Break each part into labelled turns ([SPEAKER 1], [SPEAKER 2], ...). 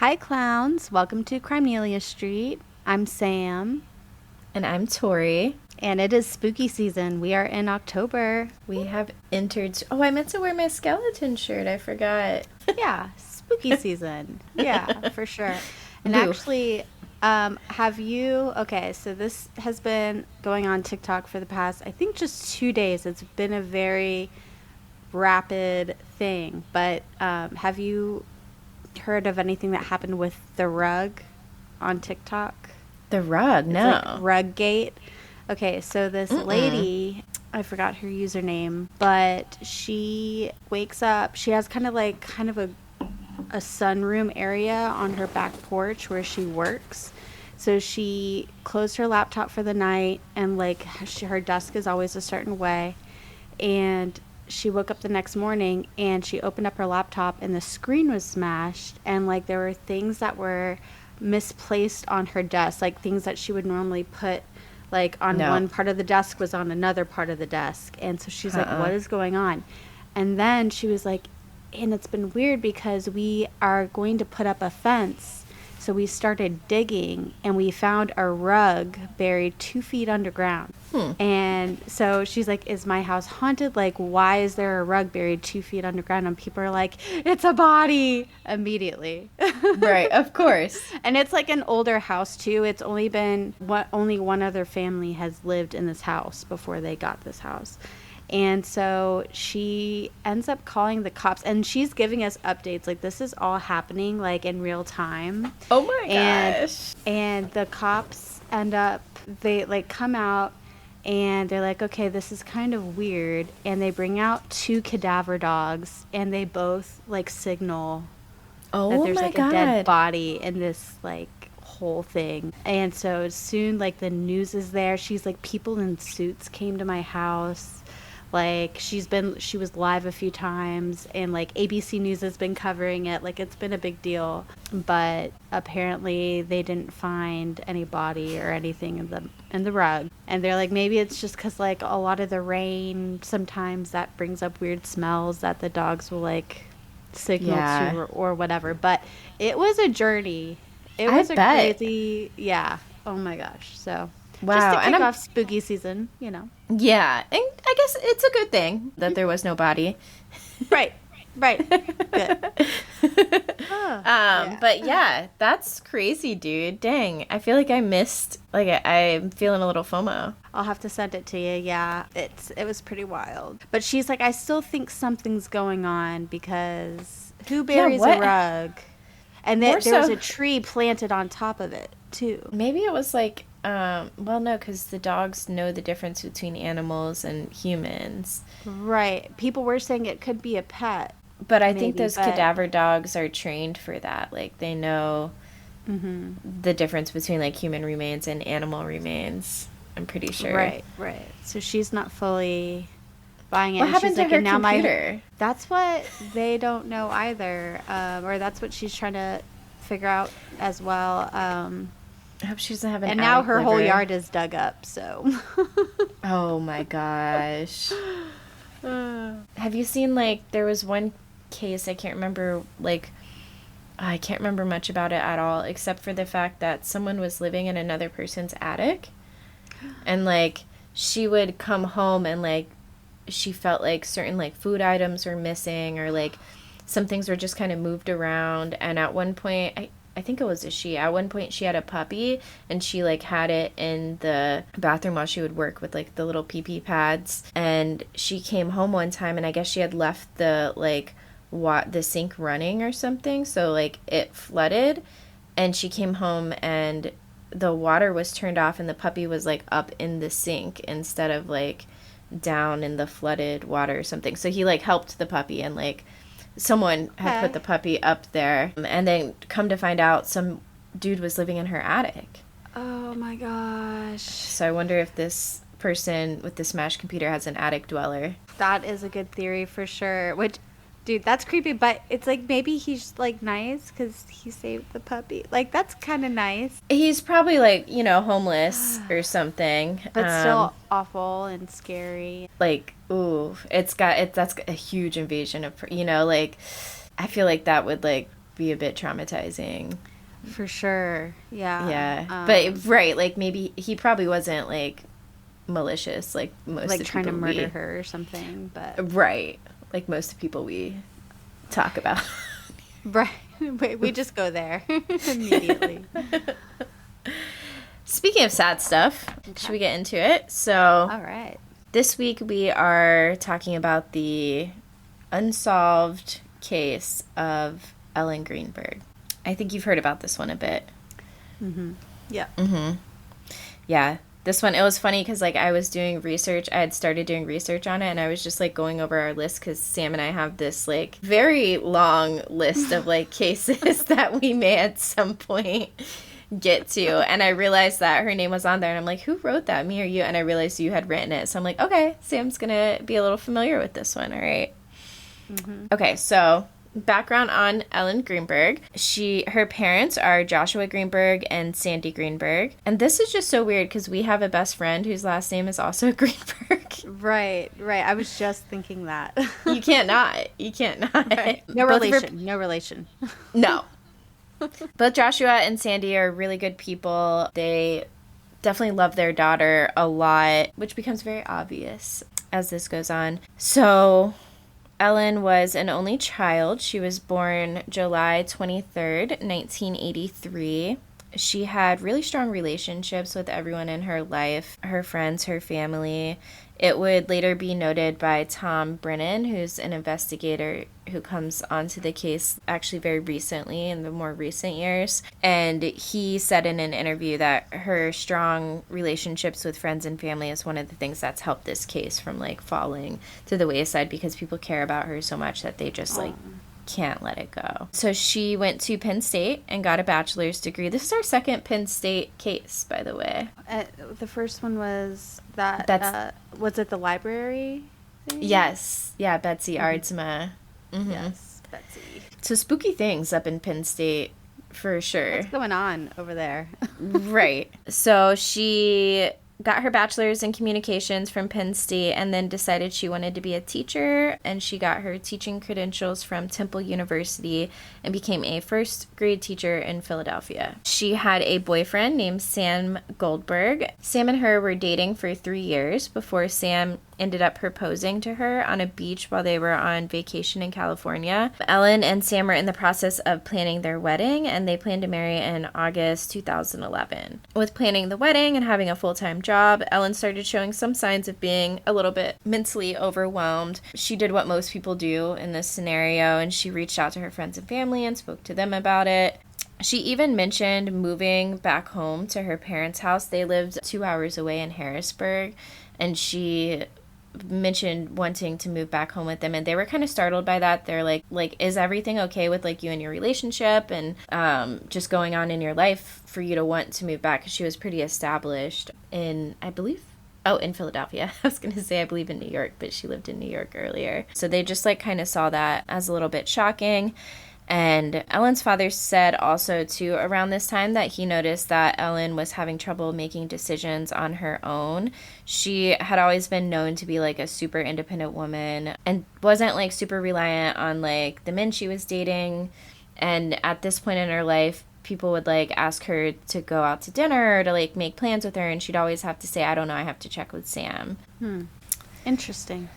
[SPEAKER 1] Hi, clowns. Welcome to Crimelia Street. I'm Sam,
[SPEAKER 2] And I'm Tori.
[SPEAKER 1] and it is spooky season. We are in October.
[SPEAKER 2] We have entered. Oh, I meant to wear my skeleton shirt. I forgot.
[SPEAKER 1] Yeah, spooky season. Yeah, for sure. And
[SPEAKER 2] Boo.
[SPEAKER 1] actually, have you? Okay, so this has been going on TikTok for the past, I think, just 2 days. It's been a very rapid thing. But have you heard of anything that happened with the rug on TikTok?
[SPEAKER 2] The rug?
[SPEAKER 1] It's like
[SPEAKER 2] No.
[SPEAKER 1] Ruggate. Okay, so this
[SPEAKER 2] Mm-mm.
[SPEAKER 1] lady, I forgot her username, but she wakes up. She has kind of a sunroom area on her back porch where she works. So she closed her laptop for the night, and her desk is always a certain way. And she woke up the next morning and she opened up her laptop and the screen was smashed, and like there were things that were misplaced on her desk, like things that she would normally put like on
[SPEAKER 2] No.
[SPEAKER 1] one part of the desk was on another part of the desk. And so she's like,
[SPEAKER 2] Uh-uh.
[SPEAKER 1] what is going on? And then she was like, and it's been weird because we are going to put up a fence. So we started digging and we found a rug buried 2 feet underground.
[SPEAKER 2] Hmm.
[SPEAKER 1] And so she's like, is my house haunted? Like, why is there a rug buried 2 feet underground? And people are like, it's a body immediately.
[SPEAKER 2] Right, of course.
[SPEAKER 1] And it's like an older house too. It's only been only one other family has lived in this house before they got this house. And so she ends up calling the cops, and she's giving us updates like this is all happening like in real time.
[SPEAKER 2] Oh my
[SPEAKER 1] And
[SPEAKER 2] gosh.
[SPEAKER 1] and the cops end up, they like come out and they're like, okay, this is kind of weird, and they bring out two cadaver dogs and they both like signal that
[SPEAKER 2] Oh
[SPEAKER 1] there's
[SPEAKER 2] my
[SPEAKER 1] like a dead
[SPEAKER 2] God.
[SPEAKER 1] body in this like whole thing. And so soon like the news is there. She's like, people in suits came to my house. Like she was live a few times, and like ABC News has been covering it. Like it's been a big deal. But apparently they didn't find any body or anything in the rug. And they're like, maybe it's just cuz like a lot of the rain sometimes that brings up weird smells that the dogs will like signal to,
[SPEAKER 2] Yeah.
[SPEAKER 1] or whatever. But it was a journey. It
[SPEAKER 2] I
[SPEAKER 1] was a
[SPEAKER 2] bet.
[SPEAKER 1] crazy, yeah. Oh my gosh. So just
[SPEAKER 2] Wow.
[SPEAKER 1] to
[SPEAKER 2] And
[SPEAKER 1] kick
[SPEAKER 2] I'm,
[SPEAKER 1] off spooky season.
[SPEAKER 2] yeah. And I guess it's a good thing that there was no body.
[SPEAKER 1] Right. Right. Good. Oh, yeah.
[SPEAKER 2] But yeah, that's crazy, dude. Dang. I feel like I missed, I'm feeling a little FOMO.
[SPEAKER 1] I'll have to send it to you. Yeah. It was pretty wild. But she's like, I still think something's going on because who
[SPEAKER 2] Yeah,
[SPEAKER 1] buries a
[SPEAKER 2] what?
[SPEAKER 1] rug? And
[SPEAKER 2] More
[SPEAKER 1] there was
[SPEAKER 2] so.
[SPEAKER 1] a tree planted on top of it too.
[SPEAKER 2] Maybe it was like, well, no, because the dogs know the difference between animals and humans.
[SPEAKER 1] Right. People were saying it could be a pet,
[SPEAKER 2] But I think
[SPEAKER 1] maybe,
[SPEAKER 2] those
[SPEAKER 1] but
[SPEAKER 2] cadaver dogs are trained for that. Like, they know
[SPEAKER 1] mhm.
[SPEAKER 2] the difference between, like, human remains and animal remains. I'm pretty sure.
[SPEAKER 1] Right, right. So she's not fully buying it,
[SPEAKER 2] What
[SPEAKER 1] and she's
[SPEAKER 2] happened to
[SPEAKER 1] like,
[SPEAKER 2] her
[SPEAKER 1] and now my
[SPEAKER 2] computer?
[SPEAKER 1] that's what they don't know either, or that's what she's trying to figure out as well.
[SPEAKER 2] I hope she doesn't have an
[SPEAKER 1] And now
[SPEAKER 2] attic
[SPEAKER 1] her whole
[SPEAKER 2] liver.
[SPEAKER 1] yard is dug up. So
[SPEAKER 2] Oh my gosh. Have you seen, like, there was one case, I can't remember, like, I can't remember much about it at all, except for the fact that someone was living in another person's attic. And, like, she would come home and, like, she felt like certain, like, food items were missing, or, like, some things were just kind of moved around. And at one point, I think it was a she. At one point, she had a puppy, and she, like, had it in the bathroom while she would work with, like, the little pee pee pads. And she came home one time, and I guess she had left the, like, the sink running or something. So, like, it flooded, and she came home, and the water was turned off, and the puppy was, like, up in the sink instead of, like, down in the flooded water or something. So he, like, helped the puppy, and, like, someone had put
[SPEAKER 1] okay.
[SPEAKER 2] the puppy up there, and then come to find out some dude was living in her attic.
[SPEAKER 1] Oh my gosh,
[SPEAKER 2] So I wonder if this person with the smashed computer has an attic dweller.
[SPEAKER 1] that is a good theory for sure. Which, dude, that's creepy. But it's like maybe he's like nice because he saved the puppy. Like that's kind of nice,
[SPEAKER 2] He's probably, like, homeless or something.
[SPEAKER 1] but still awful and scary.
[SPEAKER 2] Like, ooh, that's a huge invasion of, like, I feel like that would, like, be a bit traumatizing.
[SPEAKER 1] For sure. Yeah.
[SPEAKER 2] Yeah. But, right, like, maybe he probably wasn't, like, malicious, like most
[SPEAKER 1] like
[SPEAKER 2] of the
[SPEAKER 1] trying to
[SPEAKER 2] people
[SPEAKER 1] murder her or something, but
[SPEAKER 2] right, like most of the people we talk about.
[SPEAKER 1] right. We just go there immediately.
[SPEAKER 2] Speaking of sad stuff, should we get into it? So,
[SPEAKER 1] all right.
[SPEAKER 2] This week we are talking about the unsolved case of Ellen Greenberg. I think you've heard about this one a bit.
[SPEAKER 1] Yeah.
[SPEAKER 2] Yeah. This one, it was funny because, like, I was doing research. I had started doing research on it, and I was just, like, going over our list because Sam and I have this, like, very long list of, like, cases that we may at some point get to. And I realized that her name was on there, and I'm like, who wrote that, me or you? And I realized you had written it. So I'm like, okay, Sam's going to be a little familiar with this one, all right? Okay, so background on Ellen Greenberg. Her parents are Joshua Greenberg and Sandy Greenberg. And this is just so weird because we have a best friend whose last name is also Greenberg.
[SPEAKER 1] Right. I was just thinking that.
[SPEAKER 2] You can't not. Right.
[SPEAKER 1] No relation. No relation.
[SPEAKER 2] No. Both Joshua and Sandy are really good people. They definitely love their daughter a lot, which becomes very obvious as this goes on. So Ellen was an only child. She was born July 23rd, 1983. She had really strong relationships with everyone in her life, her friends, her family. It would later be noted by Tom Brennan, who's an investigator who comes onto the case actually very recently, in the more recent years. And he said in an interview that her strong relationships with friends and family is one of the things that's helped this case from, like, falling to the wayside, because people care about her so much that they just, like, can't let it go. So she went to Penn State and got a bachelor's degree. This is our second Penn State case, by the way.
[SPEAKER 1] The first one was that, was it the library thing?
[SPEAKER 2] Yes. Yeah, Betsy Aardsma.
[SPEAKER 1] Yes, Betsy.
[SPEAKER 2] So spooky things up in Penn State, for sure.
[SPEAKER 1] What's going on over there?
[SPEAKER 2] Right. So she got her bachelor's in communications from Penn State and then decided she wanted to be a teacher, and she got her teaching credentials from Temple University and became a first grade teacher in Philadelphia. She had a boyfriend named Sam Goldberg. Sam and her were dating for 3 years before Sam ended up proposing to her on a beach while they were on vacation in California. Ellen and Sam were in the process of planning their wedding, and they planned to marry in August 2011. With planning the wedding and having a full-time job, Ellen started showing some signs of being a little bit mentally overwhelmed. She did what most people do in this scenario, and she reached out to her friends and family and spoke to them about it. She even mentioned moving back home to her parents' house. They lived 2 hours away in Harrisburg, and she mentioned wanting to move back home with them, and they were kind of startled by that. They're like, is everything okay with, like, you and your relationship and just going on in your life for you to want to move back? Because she was pretty established in, I believe, in Philadelphia. I was going to say, I believe, in New York, but she lived in New York earlier. So they just, like, kind of saw that as a little bit shocking. And Ellen's father said also, too, around this time that he noticed that Ellen was having trouble making decisions on her own. She had always been known to be, like, a super independent woman and wasn't, like, super reliant on, like, the men she was dating. And at this point in her life, people would, like, ask her to go out to dinner or to, like, make plans with her, and she'd always have to say, I don't know, I have to check with Sam.
[SPEAKER 1] Interesting.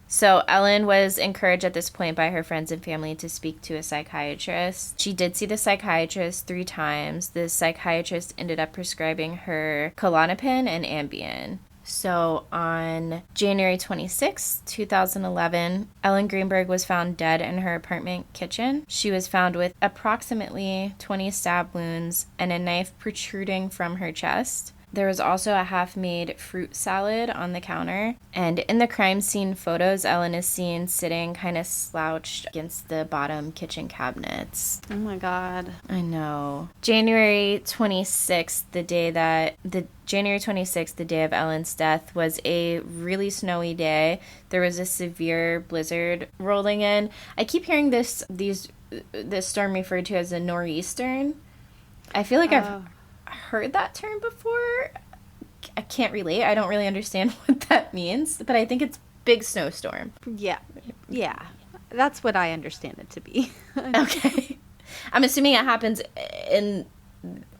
[SPEAKER 2] So Ellen was encouraged at this point by her friends and family to speak to a psychiatrist. She did see the psychiatrist 3 times. The psychiatrist ended up prescribing her Klonopin and Ambien. So on January 26, 2011, Ellen Greenberg was found dead in her apartment kitchen. She was found with approximately 20 stab wounds and a knife protruding from her chest. There was also a half-made fruit salad on the counter. And in the crime scene photos, Ellen is seen sitting kind of slouched against the bottom kitchen cabinets.
[SPEAKER 1] Oh my God.
[SPEAKER 2] I know. January 26th, the day of Ellen's death, was a really snowy day. There was a severe blizzard rolling in. I keep hearing this storm referred to as a nor'eastern. I feel like I've heard that term before. I can't relate. I don't really understand what that means, but I think it's big snowstorm.
[SPEAKER 1] Yeah. That's what I understand it to be.
[SPEAKER 2] Okay. I'm assuming it happens in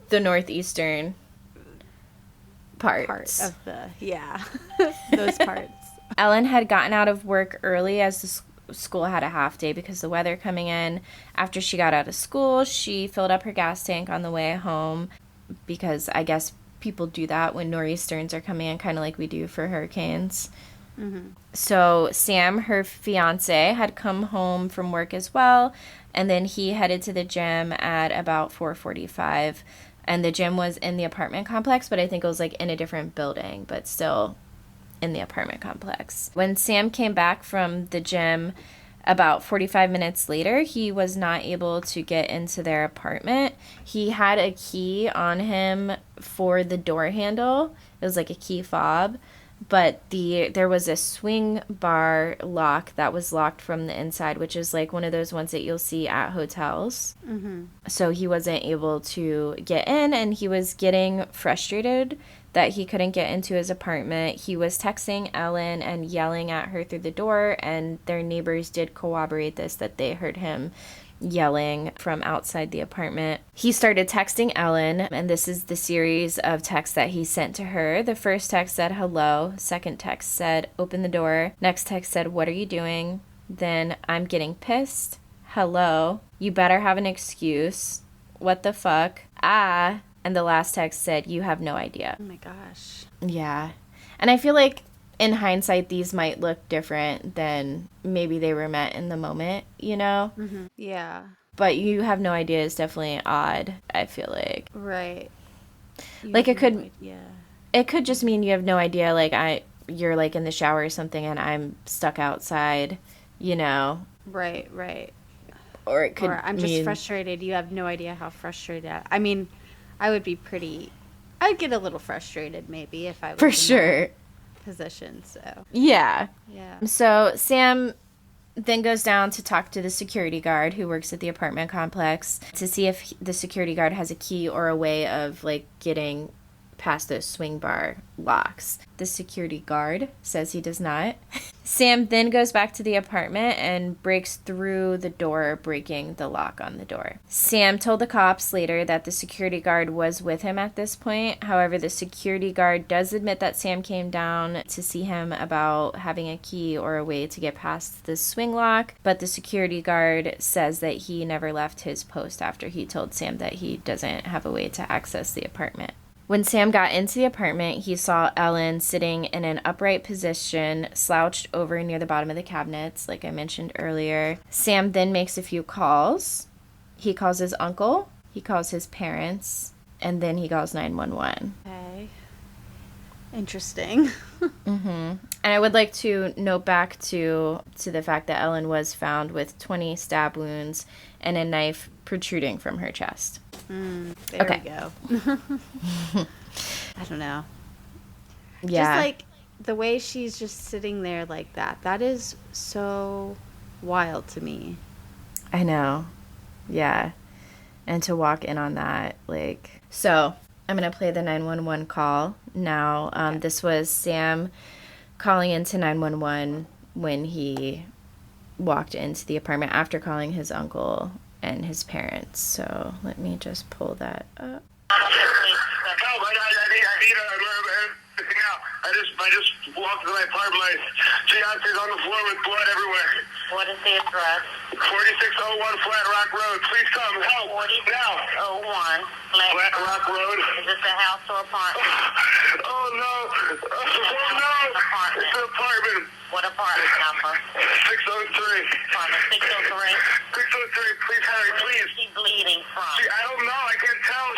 [SPEAKER 2] the northeastern
[SPEAKER 1] Part
[SPEAKER 2] parts.
[SPEAKER 1] of those parts.
[SPEAKER 2] Ellen had gotten out of work early as the school had a half day because of the weather coming in. After she got out of school, she filled up her gas tank on the way home because I guess people do that when nor'easters are coming in, kind of like we do for hurricanes.
[SPEAKER 1] Mm-hmm.
[SPEAKER 2] So Sam, her fiance, had come home from work as well, and then he headed to the gym at about 4:45. And the gym was in the apartment complex, but I think it was like in a different building, but still in the apartment complex. When Sam came back from the gym about 45 minutes later, he was not able to get into their apartment. He had a key on him for the door handle. It was like a key fob, but there was a swing bar lock that was locked from the inside, which is like one of those ones that you'll see at hotels.
[SPEAKER 1] Mm-hmm.
[SPEAKER 2] So he wasn't able to get in, and he was getting frustrated that he couldn't get into his apartment. He was texting Ellen and yelling at her through the door, and their neighbors did corroborate this, that they heard him yelling from outside the apartment. He started texting Ellen, and this is the series of texts that he sent to her. The first text said, hello. Second text said, open the door. Next text said, what are you doing? Then, I'm getting pissed. Hello. You better have an excuse. What the fuck? Ah. And the last text said, you have no idea.
[SPEAKER 1] Oh my gosh.
[SPEAKER 2] Yeah. And I feel like in hindsight, these might look different than maybe they were meant in the moment, you know?
[SPEAKER 1] Mm-hmm. Yeah.
[SPEAKER 2] But you have no idea is definitely odd, I feel like.
[SPEAKER 1] Right.
[SPEAKER 2] Like it could just mean you have no idea, like you're like in the shower or something and I'm stuck outside, you know?
[SPEAKER 1] Right.
[SPEAKER 2] Or it could
[SPEAKER 1] Or I'm just frustrated. You have no idea how frustrated I mean, I'd get a little frustrated maybe if I was
[SPEAKER 2] for
[SPEAKER 1] in
[SPEAKER 2] sure
[SPEAKER 1] that position, so.
[SPEAKER 2] Yeah.
[SPEAKER 1] Yeah.
[SPEAKER 2] So Sam then goes down to talk to the security guard who works at the apartment complex to see if the security guard has a key or a way of like getting past those swing bar locks. The security guard says he does not. Sam then goes back to the apartment and breaks through the door, breaking the lock on the door. Sam told the cops later that the security guard was with him at this point. However, the security guard does admit that Sam came down to see him about having a key or a way to get past the swing lock, but the security guard says that he never left his post after he told Sam that he doesn't have a way to access the apartment. When Sam got into the apartment, he saw Ellen sitting in an upright position, slouched over near the bottom of the cabinets, like I mentioned earlier. Sam then makes a few calls. He calls his uncle, he calls his parents, and then he calls 911.
[SPEAKER 1] Okay. Interesting.
[SPEAKER 2] And I would like to note back to the fact that Ellen was found with 20 stab wounds and a knife protruding from her chest.
[SPEAKER 1] There we go. I don't know.
[SPEAKER 2] Yeah.
[SPEAKER 1] Just like the way she's just sitting there like that is so wild to me.
[SPEAKER 2] I know. Yeah. And to walk in on that, like... So, I'm going to play the 911 call now.
[SPEAKER 1] Okay.
[SPEAKER 2] This was Sam calling into 911 when he walked into the apartment after calling his uncle and his parents. So, let me just pull that up.
[SPEAKER 3] I just walked to my apartment. My fiance's on the floor with blood everywhere.
[SPEAKER 4] What is the address?
[SPEAKER 3] 4601 Flat Rock Road. Please come help now.
[SPEAKER 4] 4601
[SPEAKER 3] Flat Rock Road.
[SPEAKER 4] Is this a house or apartment?
[SPEAKER 3] Oh no! Oh no!
[SPEAKER 4] Apartment.
[SPEAKER 3] It's an apartment.
[SPEAKER 4] What apartment number?
[SPEAKER 3] 603.
[SPEAKER 4] Apartment 603.
[SPEAKER 3] 603. Please hurry, please.
[SPEAKER 4] Where's she bleeding from?
[SPEAKER 3] I don't know. I can't tell.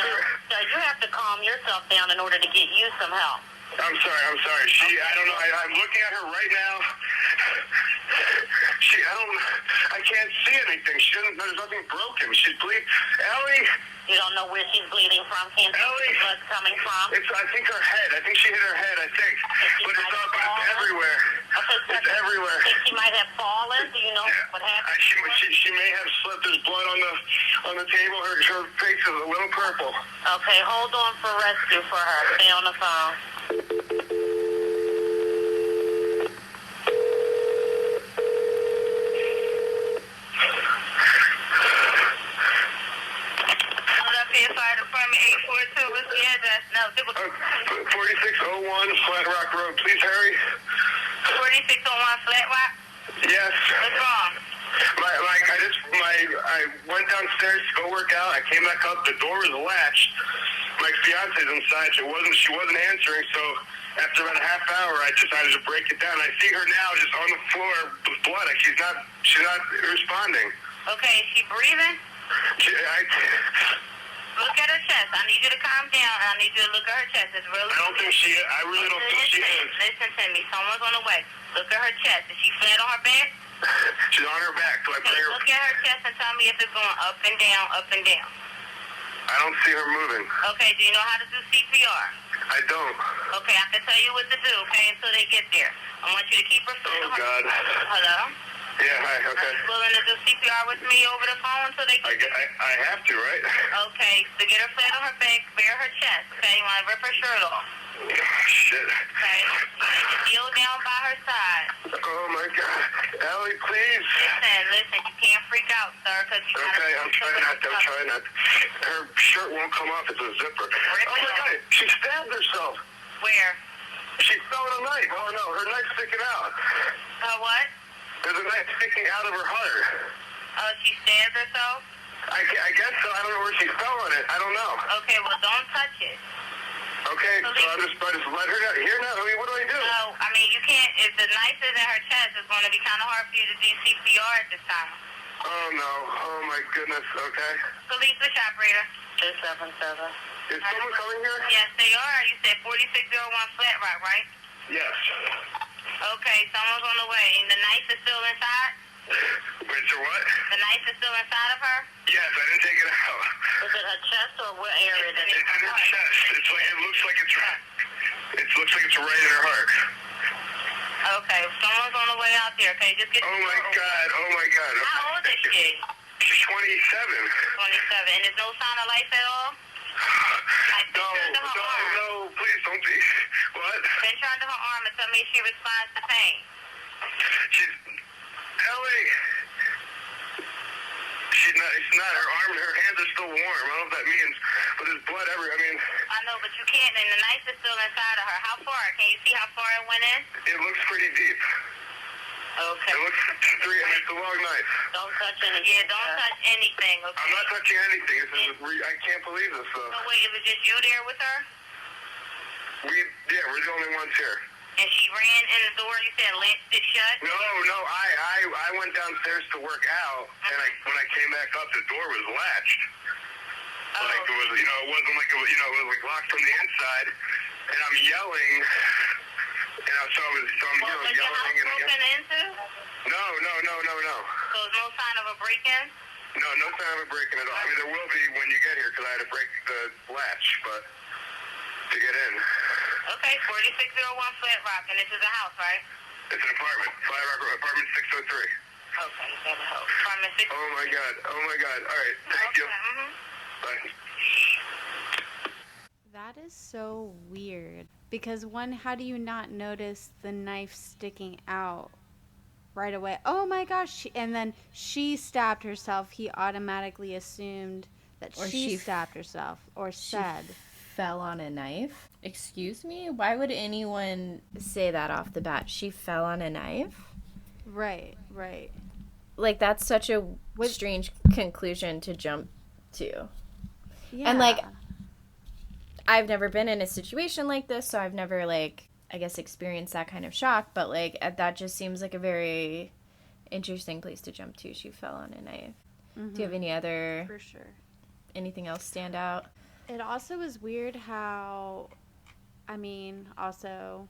[SPEAKER 4] No. So you have to calm yourself down in order to get you some help.
[SPEAKER 3] I'm sorry. I don't know. I'm looking at her right now. I can't see anything. There's nothing broken. She's bleeding. Ellie!
[SPEAKER 4] You don't know where she's bleeding from? Can't see where the blood's coming from?
[SPEAKER 3] I think her head. I think she hit her head, I think. But it's everywhere.
[SPEAKER 4] Okay,
[SPEAKER 3] It's everywhere.
[SPEAKER 4] Think she might have fallen? Do you know what happened?
[SPEAKER 3] She may have slipped. There's blood on the table. Her face is a little purple.
[SPEAKER 4] Okay, hold on for rescue for her. Stay on the phone. for me, 842. What's the address? No,
[SPEAKER 3] 4601 Flat Rock Road. Please hurry.
[SPEAKER 4] 4601 Flat Rock.
[SPEAKER 3] Yes.
[SPEAKER 4] What's wrong?
[SPEAKER 3] I went downstairs to go work out. I came back up. The door was latched. My fiance's inside. She wasn't answering. So after about a half hour, I decided to break it down. I see her now just on the floor with blood. Like she's not responding.
[SPEAKER 4] Okay, is she breathing? Look at her chest. I need you to calm down, and I need you to look at her chest. It's really.
[SPEAKER 3] I really don't think she is.
[SPEAKER 4] Listen to me. Someone's on the way. Look at her chest. Is she flat on her back?
[SPEAKER 3] She's on her back. So I
[SPEAKER 4] Okay,
[SPEAKER 3] bring her.
[SPEAKER 4] look at her chest and tell me if it's going up and down, up and down.
[SPEAKER 3] I don't see her moving.
[SPEAKER 4] Okay, do you know how to do CPR?
[SPEAKER 3] I don't.
[SPEAKER 4] Okay, I can tell you what to do, okay, until they get there. I want you to keep her flat
[SPEAKER 3] Oh,
[SPEAKER 4] on her.
[SPEAKER 3] God.
[SPEAKER 4] Hello?
[SPEAKER 3] Yeah, hi,
[SPEAKER 4] Are
[SPEAKER 3] okay.
[SPEAKER 4] you willing to do CPR with me over the phone until they get
[SPEAKER 3] I have to, right?
[SPEAKER 4] Okay, so get her flat on her back, bare her chest, okay? You want to rip her shirt off,
[SPEAKER 3] Shit.
[SPEAKER 4] okay? Kneel down by her side.
[SPEAKER 3] Oh, my God. Ellie, please.
[SPEAKER 4] Listen, you can't freak out, sir, because you gotta...
[SPEAKER 3] Okay, I'm trying not. Her shirt won't come off. It's a zipper. Oh, my God. She stabbed herself.
[SPEAKER 4] Where?
[SPEAKER 3] She fell with a knife. Oh, no. Her knife's sticking out.
[SPEAKER 4] What?
[SPEAKER 3] There's a knife sticking out of her heart.
[SPEAKER 4] Oh, she stabbed herself?
[SPEAKER 3] I guess so. I don't know where she fell on it. I don't know.
[SPEAKER 4] Okay, well, don't touch it.
[SPEAKER 3] Okay, so I just let her out here now. I mean, what do I do?
[SPEAKER 4] No, I mean, you can't... If the knife is in her chest, it's going to be kind of hard for you to do CPR at this time.
[SPEAKER 3] Oh, no. Oh, my goodness. Okay.
[SPEAKER 4] Police, which operator? 277.
[SPEAKER 3] Is someone coming here?
[SPEAKER 4] Yes, they are. You said 4601 Flat Rock, right?
[SPEAKER 3] Yes.
[SPEAKER 4] Okay, someone's on the way. And the knife is still inside?
[SPEAKER 3] Wait, so what?
[SPEAKER 4] The knife is still inside of her?
[SPEAKER 3] Yes, I didn't take it out.
[SPEAKER 4] Is it her chest or what area?
[SPEAKER 3] It's in her chest. It looks like it's right in her heart.
[SPEAKER 4] Okay, someone's on the way out there. Okay, just get...
[SPEAKER 3] Oh, my God. Oh, my God.
[SPEAKER 4] How old is she?
[SPEAKER 3] She's 27.
[SPEAKER 4] 27. And there's no sign of life at all?
[SPEAKER 3] No, please don't be. What?
[SPEAKER 4] Pinch her under her arm and tell me if she responds to pain.
[SPEAKER 3] She's... Ellie! It's not. Her arm and her hands are still warm. I don't know what that means. But there's blood everywhere. I mean...
[SPEAKER 4] I know, but you can't, and the knife is still inside of her. How far? Can you see how far it went in?
[SPEAKER 3] It looks pretty deep.
[SPEAKER 4] Okay.
[SPEAKER 3] It looks it's a long knife.
[SPEAKER 4] Don't touch anything. Yeah, don't touch anything, okay?
[SPEAKER 3] I'm not touching anything. I can't believe this, though.
[SPEAKER 4] So wait, it was just you there with her?
[SPEAKER 3] We're the only ones here.
[SPEAKER 4] And she ran in the door, you said latched it shut?
[SPEAKER 3] No, I went downstairs to work out, and when I came back up, the door was latched.
[SPEAKER 4] Oh.
[SPEAKER 3] Like it was, it wasn't like it was, it was like locked from the inside, and I'm yelling, so I'm
[SPEAKER 4] Was your house
[SPEAKER 3] yelling and
[SPEAKER 4] broken into?
[SPEAKER 3] No.
[SPEAKER 4] So there's no sign of a break-in?
[SPEAKER 3] No sign of a break-in at all. I mean, there will be when you get here, because I had to break the latch, but to get in.
[SPEAKER 4] Okay, 4601 Flat Rock, and this is a house, right?
[SPEAKER 3] It's an apartment, Flat Rock, apartment 603.
[SPEAKER 4] Okay, that's a house. Apartment 603.
[SPEAKER 3] Oh my God. All right, thank you.
[SPEAKER 4] Mm-hmm.
[SPEAKER 3] Bye.
[SPEAKER 1] That is so weird. Because one, how do you not notice the knife sticking out right away? Oh my gosh. And then she stabbed herself. He automatically assumed that she stabbed herself or said.
[SPEAKER 2] Fell on a knife? Excuse me? Why would anyone say that off the bat? She fell on a knife?
[SPEAKER 1] Right.
[SPEAKER 2] Like, that's such a strange conclusion to jump to.
[SPEAKER 1] Yeah.
[SPEAKER 2] And, like, I've never been in a situation like this, so I've never, like, I guess experienced that kind of shock, but, like, that just seems like a very interesting place to jump to. She fell on a knife. Mm-hmm. Do you have any other...
[SPEAKER 1] For sure.
[SPEAKER 2] Anything else stand out?
[SPEAKER 1] It also is weird how, also,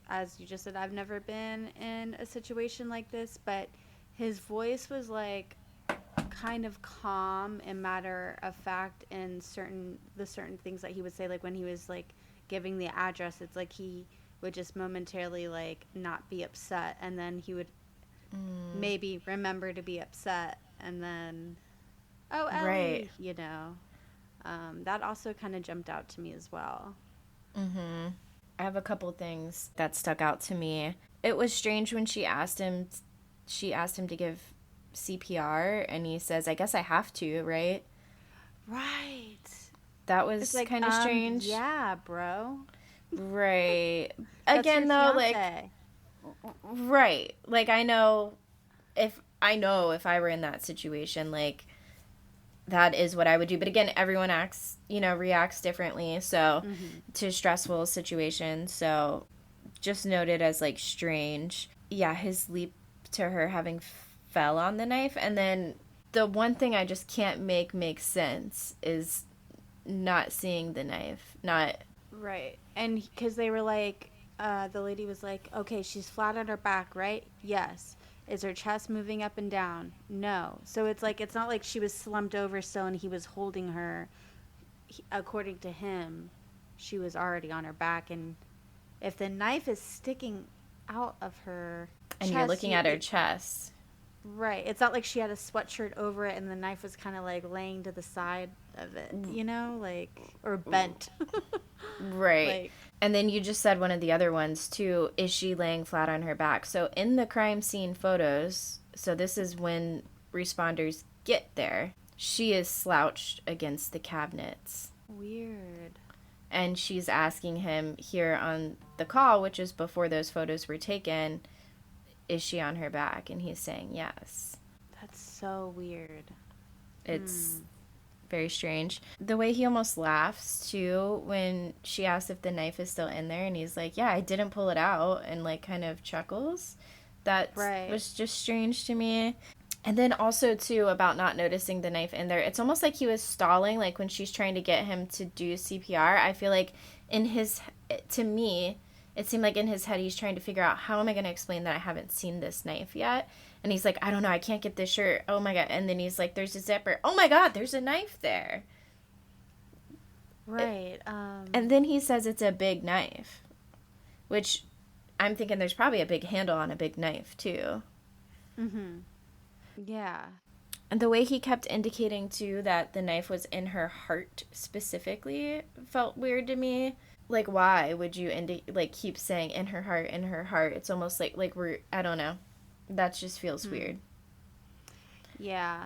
[SPEAKER 1] as you just said, I've never been in a situation like this, but his voice was, like, kind of calm and matter of fact in certain things that he would say, like when he was, like, giving the address, it's like he would just momentarily, like, not be upset, and then he would maybe remember to be upset, and then, oh, Ellie,
[SPEAKER 2] right.
[SPEAKER 1] That also kind of jumped out to me as well.
[SPEAKER 2] Mm-hmm. I have a couple things that stuck out to me. It was strange when she asked him to give CPR, and he says, I guess I have to, right?
[SPEAKER 1] Right.
[SPEAKER 2] That
[SPEAKER 1] It's
[SPEAKER 2] was
[SPEAKER 1] like,
[SPEAKER 2] kind of strange.
[SPEAKER 1] yeah, bro.
[SPEAKER 2] Right.
[SPEAKER 1] That's
[SPEAKER 2] Again,
[SPEAKER 1] your
[SPEAKER 2] though, like,
[SPEAKER 1] fiance.
[SPEAKER 2] right. Like, I know if I were in that situation, like, that is what I would do. But again, everyone reacts differently. So, to stressful situations. So, just noted as, like, strange. Yeah, his leap to her having fell on the knife. And then the one thing I just can't make sense is not seeing the knife. Not.
[SPEAKER 1] Right. And because they were like, the lady was like, okay, she's flat on her back, right? Yes. Is her chest moving up and down? No. So it's like, it's not like she was slumped over still and he was holding her. According to him, she was already on her back. And if the knife is sticking out of her
[SPEAKER 2] And
[SPEAKER 1] chest,
[SPEAKER 2] you're looking at her chest.
[SPEAKER 1] Right. It's not like she had a sweatshirt over it and the knife was kind of like laying to the side of it, like, or bent.
[SPEAKER 2] Right.
[SPEAKER 1] Like,
[SPEAKER 2] and then you just said one of the other ones too, is she laying flat on her back? So in the crime scene photos, so this is when responders get there, she is slouched against the cabinets.
[SPEAKER 1] weird.
[SPEAKER 2] And she's asking him here on the call, which is before those photos were taken, is she on her back? And he's saying yes.
[SPEAKER 1] That's so weird.
[SPEAKER 2] It's very strange. The way he almost laughs, too, when she asks if the knife is still in there, and he's like, yeah, I didn't pull it out, and, like, kind of chuckles. That was just strange to me. And then also, too, about not noticing the knife in there, it's almost like he was stalling, like, when she's trying to get him to do CPR. I feel like to me, it seemed like in his head he's trying to figure out, how am I going to explain that I haven't seen this knife yet? And he's like, I don't know, I can't get this shirt. Oh my God. And then he's like, there's a zipper. Oh my God, there's a knife there.
[SPEAKER 1] Right.
[SPEAKER 2] And then he says it's a big knife, which I'm thinking there's probably a big handle on a big knife too.
[SPEAKER 1] Yeah.
[SPEAKER 2] And the way he kept indicating too that the knife was in her heart specifically felt weird to me. Like, why would you keep saying in her heart, in her heart? It's almost like we're, I don't know. That just feels weird.
[SPEAKER 1] Yeah,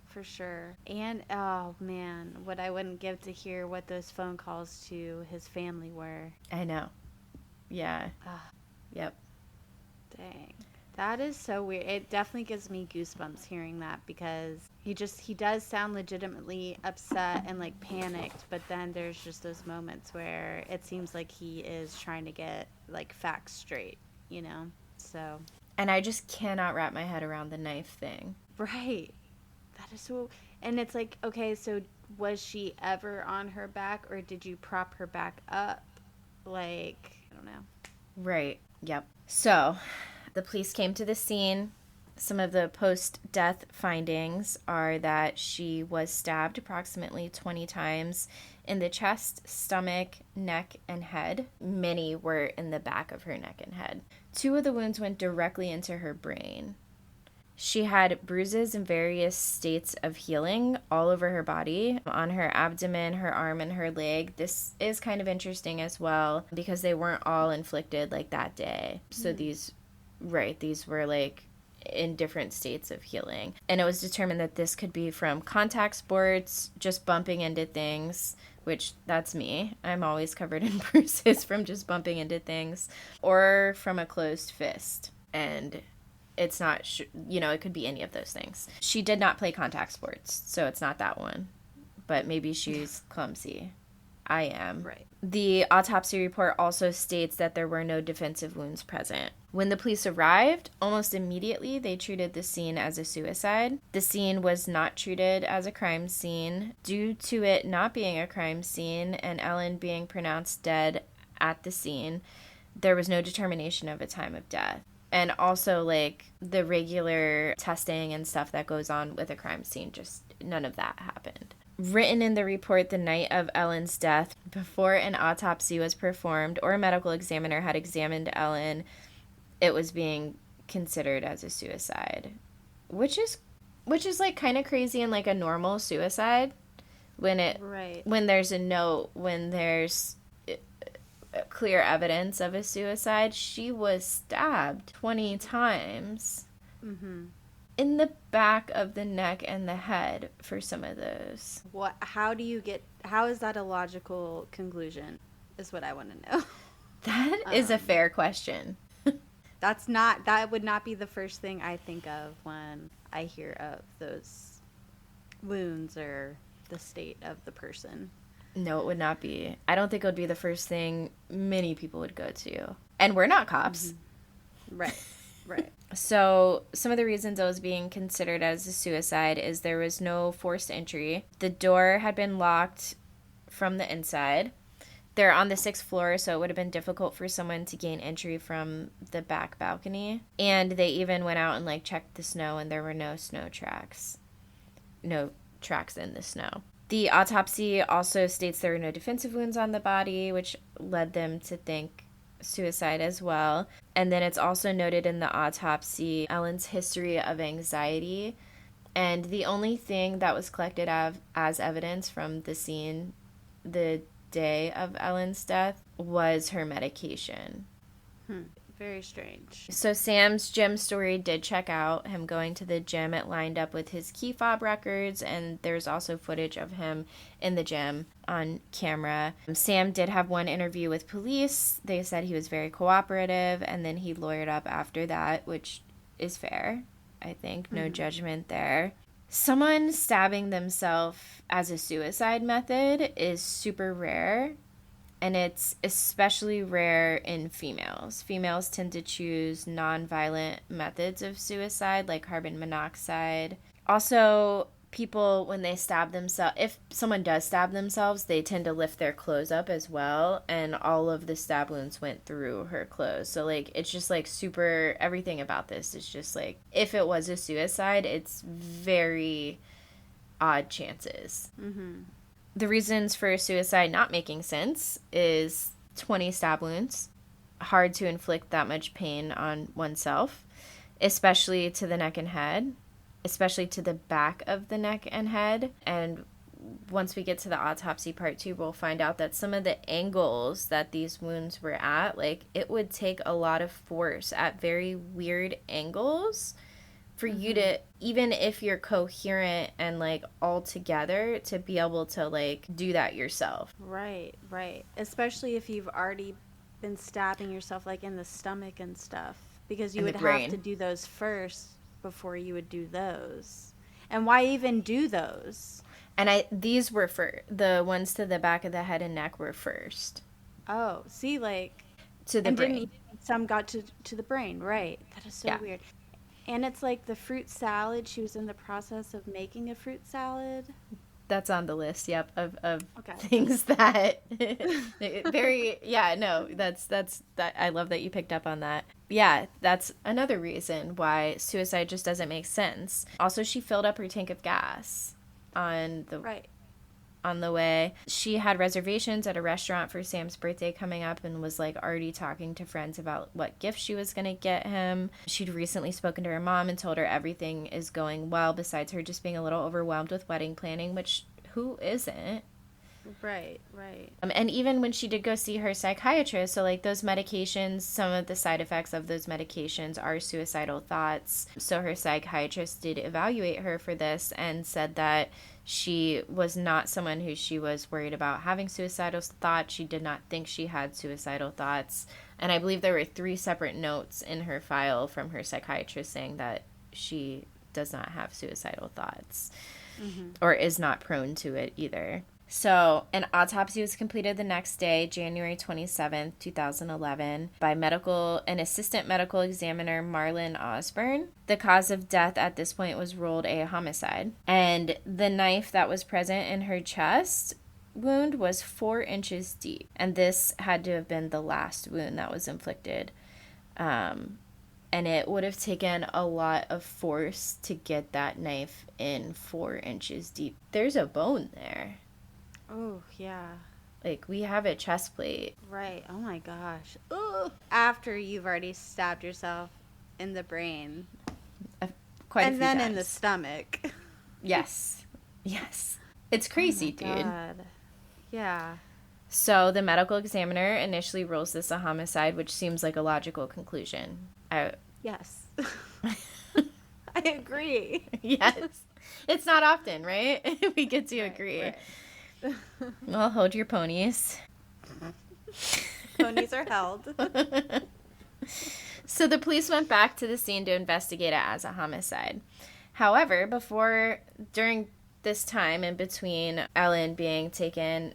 [SPEAKER 1] for sure. And, oh, man, what I wouldn't give to hear what those phone calls to his family were.
[SPEAKER 2] I know. Yeah. Yep.
[SPEAKER 1] Dang. That is so weird. It definitely gives me goosebumps hearing that because he does sound legitimately upset and like panicked, but then there's just those moments where it seems like he is trying to get like facts straight, So.
[SPEAKER 2] And I just cannot wrap my head around the knife thing.
[SPEAKER 1] Right. That is so. And it's like, okay, so was she ever on her back or did you prop her back up? Like, I don't know.
[SPEAKER 2] Right. Yep. So, the police came to the scene. Some of the post-death findings are that she was stabbed approximately 20 times in the chest, stomach, neck, and head. Many were in the back of her neck and head. 2 of the wounds went directly into her brain. She had bruises in various states of healing all over her body, on her abdomen, her arm, and her leg. This is kind of interesting as well because they weren't all inflicted like that day. So these were like in different states of healing. And it was determined that this could be from contact sports, just bumping into things, which that's me. I'm always covered in bruises from just bumping into things, or from a closed fist. And it's not, it could be any of those things. She did not play contact sports, so it's not that one. But maybe she's clumsy. I am.
[SPEAKER 1] Right.
[SPEAKER 2] The autopsy report also states that there were no defensive wounds present. When the police arrived, almost immediately they treated the scene as a suicide. The scene was not treated as a crime scene. Due to it not being a crime scene and Ellen being pronounced dead at the scene, there was no determination of a time of death. And also, like, the regular testing and stuff that goes on with a crime scene, just none of that happened. Written in the report the night of Ellen's death, before an autopsy was performed or a medical examiner had examined Ellen, it was being considered as a suicide, which is like kind of crazy in like a normal suicide when there's clear evidence of a suicide. She was stabbed 20 times. in the back of the neck and the head for some of those.
[SPEAKER 1] What? How is that a logical conclusion? Is what I want to know.
[SPEAKER 2] That is a fair question.
[SPEAKER 1] That would not be the first thing I think of when I hear of those wounds or the state of the person.
[SPEAKER 2] No, it would not be. I don't think it would be the first thing many people would go to. And we're not cops.
[SPEAKER 1] Right. Right.
[SPEAKER 2] So some of the reasons it was being considered as a suicide is there was no forced entry. The door had been locked from the inside. They're on the 6th floor, so it would have been difficult for someone to gain entry from the back balcony. And they even went out and like checked the snow, and there were no snow tracks. No tracks in the snow. The autopsy also states there were no defensive wounds on the body, which led them to think suicide as well. And then it's also noted in the autopsy Ellen's history of anxiety. And the only thing that was collected as evidence from the scene the day of Ellen's death was her medication.
[SPEAKER 1] Very strange.
[SPEAKER 2] So Sam's gym story did check out. Him going to the gym, it lined up with his key fob records, and there's also footage of him in the gym on camera. Sam did have one interview with police. They said he was very cooperative, and then he lawyered up after that, which is fair, I think. No judgment there. Someone stabbing themselves as a suicide method is super rare. And it's especially rare in females. Females tend to choose non-violent methods of suicide, like carbon monoxide. Also, people, when they stab themselves, if someone does stab themselves, they tend to lift their clothes up as well. And all of the stab wounds went through her clothes. So, like, it's just, like, super, everything about this is just, like, if it was a suicide, it's very odd chances. The reasons for suicide not making sense is 20 stab wounds. Hard to inflict that much pain on oneself, especially to the neck and head, especially to the back of the neck and head. And once we get to the autopsy part 2, we'll find out that some of the angles that these wounds were at, like, it would take a lot of force at very weird angles for you to, even if you're coherent and, like, all together, to be able to, like, do that yourself.
[SPEAKER 1] Right. Especially if you've already been stabbing yourself, like, in the stomach and stuff. Because you would have to do those first before you would do those. And why even do those?
[SPEAKER 2] And these were the ones to the back of the head and neck were first.
[SPEAKER 1] Oh, see, like...
[SPEAKER 2] To the brain.
[SPEAKER 1] Didn't some got to the brain, right. That is so weird. And it's like the fruit salad. She was in the process of making a fruit salad.
[SPEAKER 2] That's on the list, yep, of things that that's I love that you picked up on that. Yeah, that's another reason why suicide just doesn't make sense. Also, she filled up her tank of gas on the way. She had reservations at a restaurant for Sam's birthday coming up and was, like, already talking to friends about what gift she was going to get him. She'd recently spoken to her mom and told her everything is going well, besides her just being a little overwhelmed with wedding planning, which who isn't?
[SPEAKER 1] Right.
[SPEAKER 2] And even when she did go see her psychiatrist, so, like, those medications, some of the side effects of those medications are suicidal thoughts. So her psychiatrist did evaluate her for this and said that she was not someone who she was worried about having suicidal thoughts. She did not think she had suicidal thoughts. And I believe there were 3 separate notes in her file from her psychiatrist saying that she does not have suicidal thoughts or is not prone to it either. So an autopsy was completed the next day, January 27th, 2011, by an assistant medical examiner, Marlon Osborne. The cause of death at this point was ruled a homicide. And the knife that was present in her chest wound was 4 inches deep. And this had to have been the last wound that was inflicted. And it would have taken a lot of force to get that knife in 4 inches deep. There's a bone there.
[SPEAKER 1] Oh, yeah.
[SPEAKER 2] Like, we have a chest plate.
[SPEAKER 1] Right. Oh, my gosh. Ugh. After you've already stabbed yourself in the brain.
[SPEAKER 2] Quite a few
[SPEAKER 1] and then
[SPEAKER 2] times.
[SPEAKER 1] in the stomach.
[SPEAKER 2] Yes. It's crazy, dude.
[SPEAKER 1] God. Yeah.
[SPEAKER 2] So the medical examiner initially rules this a homicide, which seems like a logical conclusion.
[SPEAKER 1] Yes. I agree.
[SPEAKER 2] Yes. It's not often, right? We get to agree.
[SPEAKER 1] Right.
[SPEAKER 2] Well, hold your ponies.
[SPEAKER 1] Ponies are held.
[SPEAKER 2] So the police went back to the scene to investigate it as a homicide. However, during this time in between Ellen being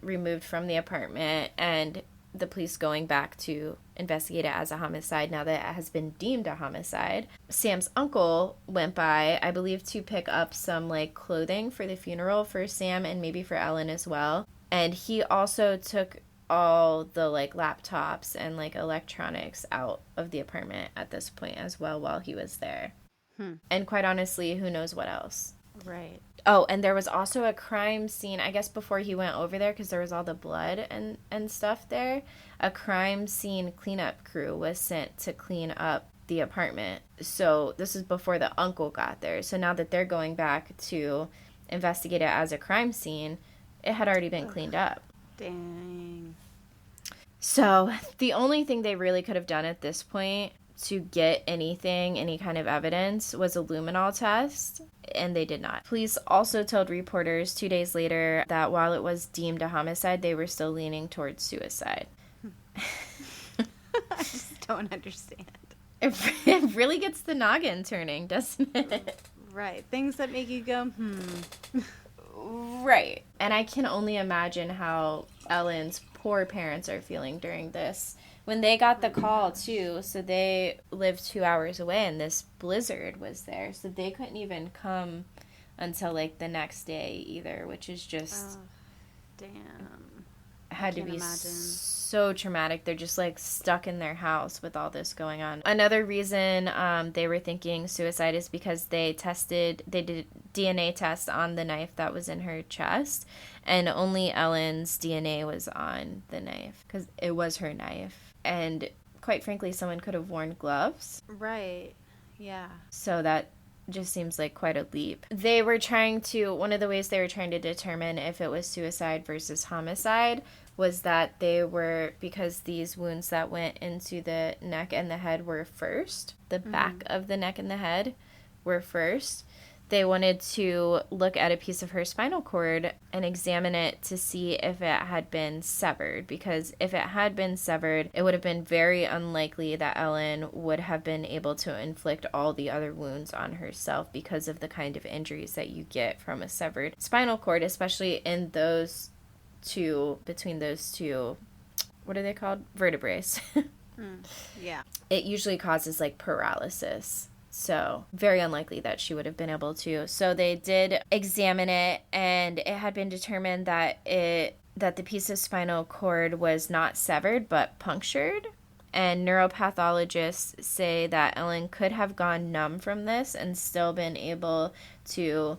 [SPEAKER 2] removed from the apartment and the police going back to investigate it as a homicide now that it has been deemed a homicide, Sam's uncle went by, I believe, to pick up some like clothing for the funeral for Sam and maybe for Ellen as well. And he also took all the like laptops and like electronics out of the apartment at this point as well while he was there. And quite honestly, who knows what else.
[SPEAKER 1] Right.
[SPEAKER 2] Oh, and there was also a crime scene, I guess before he went over there, because there was all the blood and stuff there. A crime scene cleanup crew was sent to clean up the apartment. So this is before the uncle got there. So now that they're going back to investigate it as a crime scene, it had already been cleaned up.
[SPEAKER 1] Dang.
[SPEAKER 2] So the only thing they really could have done at this point to get any kind of evidence was a luminol test, and they did not. Police also told reporters 2 days later that while it was deemed a homicide, they were still leaning towards suicide.
[SPEAKER 1] I just don't understand.
[SPEAKER 2] It really gets the noggin turning, doesn't it?
[SPEAKER 1] Right. Things that make you go,
[SPEAKER 2] Right. And I can only imagine how Ellen's poor parents are feeling during this. When they got the call, too, so they lived 2 hours away, and this blizzard was there, so they couldn't even come until, like, the next day either, which is just...
[SPEAKER 1] Oh, damn.
[SPEAKER 2] Had to be
[SPEAKER 1] imagine.
[SPEAKER 2] so traumatic. They're just, like, stuck in their house with all this going on. Another reason they were thinking suicide is because they did DNA tests on the knife that was in her chest, and only Ellen's DNA was on the knife, because it was her knife. And quite frankly, someone could have worn gloves.
[SPEAKER 1] Right. Yeah.
[SPEAKER 2] So that just seems like quite a leap. One of the ways they were trying to determine if it was suicide versus homicide was that because these wounds that went into the neck and the head were first, the back of the neck and the head were first. They wanted to look at a piece of her spinal cord and examine it to see if it had been severed, because if it had been severed, it would have been very unlikely that Ellen would have been able to inflict all the other wounds on herself because of the kind of injuries that you get from a severed spinal cord, especially in between those two, what are they called? Vertebrae.
[SPEAKER 1] Yeah.
[SPEAKER 2] It usually causes like paralysis. So, very unlikely that she would have been able to. So, they did examine it, and it had been determined that the piece of spinal cord was not severed, but punctured. And neuropathologists say that Ellen could have gone numb from this and still been able to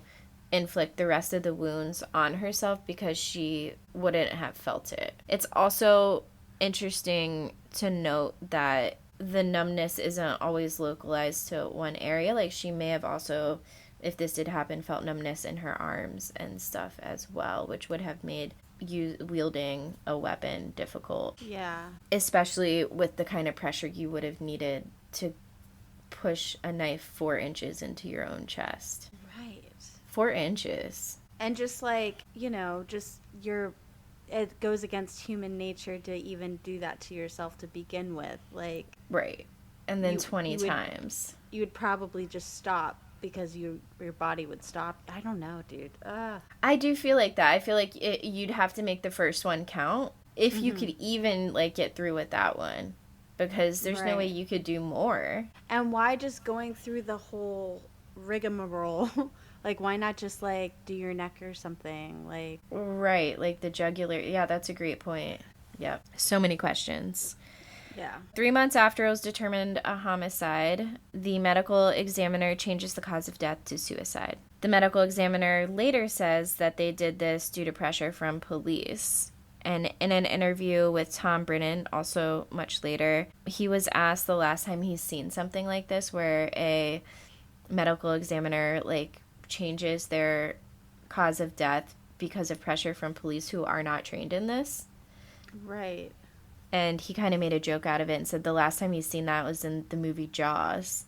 [SPEAKER 2] inflict the rest of the wounds on herself because she wouldn't have felt it. It's also interesting to note that the numbness isn't always localized to one area. Like, she may have also, if this did happen, felt numbness in her arms and stuff as well, which would have made wielding a weapon difficult.
[SPEAKER 1] Yeah.
[SPEAKER 2] Especially with the kind of pressure you would have needed to push a knife 4 inches into your own chest.
[SPEAKER 1] Right.
[SPEAKER 2] 4 inches.
[SPEAKER 1] And just like, it goes against human nature to even do that to yourself to begin with. Like,
[SPEAKER 2] right. And then
[SPEAKER 1] you
[SPEAKER 2] 20
[SPEAKER 1] would,
[SPEAKER 2] times.
[SPEAKER 1] You would probably just stop because your body would stop. I don't know, dude.
[SPEAKER 2] I do feel like that. I feel like you'd have to make the first one count if you could even, like, get through with that one. Because there's no way you could do more.
[SPEAKER 1] And why just going through the whole rigmarole? Like, why not just, like, do your neck or something? Like,
[SPEAKER 2] right, like the jugular. Yeah, that's a great point. Yep. So many questions.
[SPEAKER 1] yeah.
[SPEAKER 2] 3 months after it was determined a homicide, the medical examiner changes the cause of death to suicide. The medical examiner later says that they did this due to pressure from police. And in an interview with Tom Brennan, also much later, he was asked the last time he's seen something like this where a medical examiner, like, changes their cause of death because of pressure from police who are not trained in this.
[SPEAKER 1] Right.
[SPEAKER 2] And he kind of made a joke out of it and said the last time he's seen that was in the movie Jaws.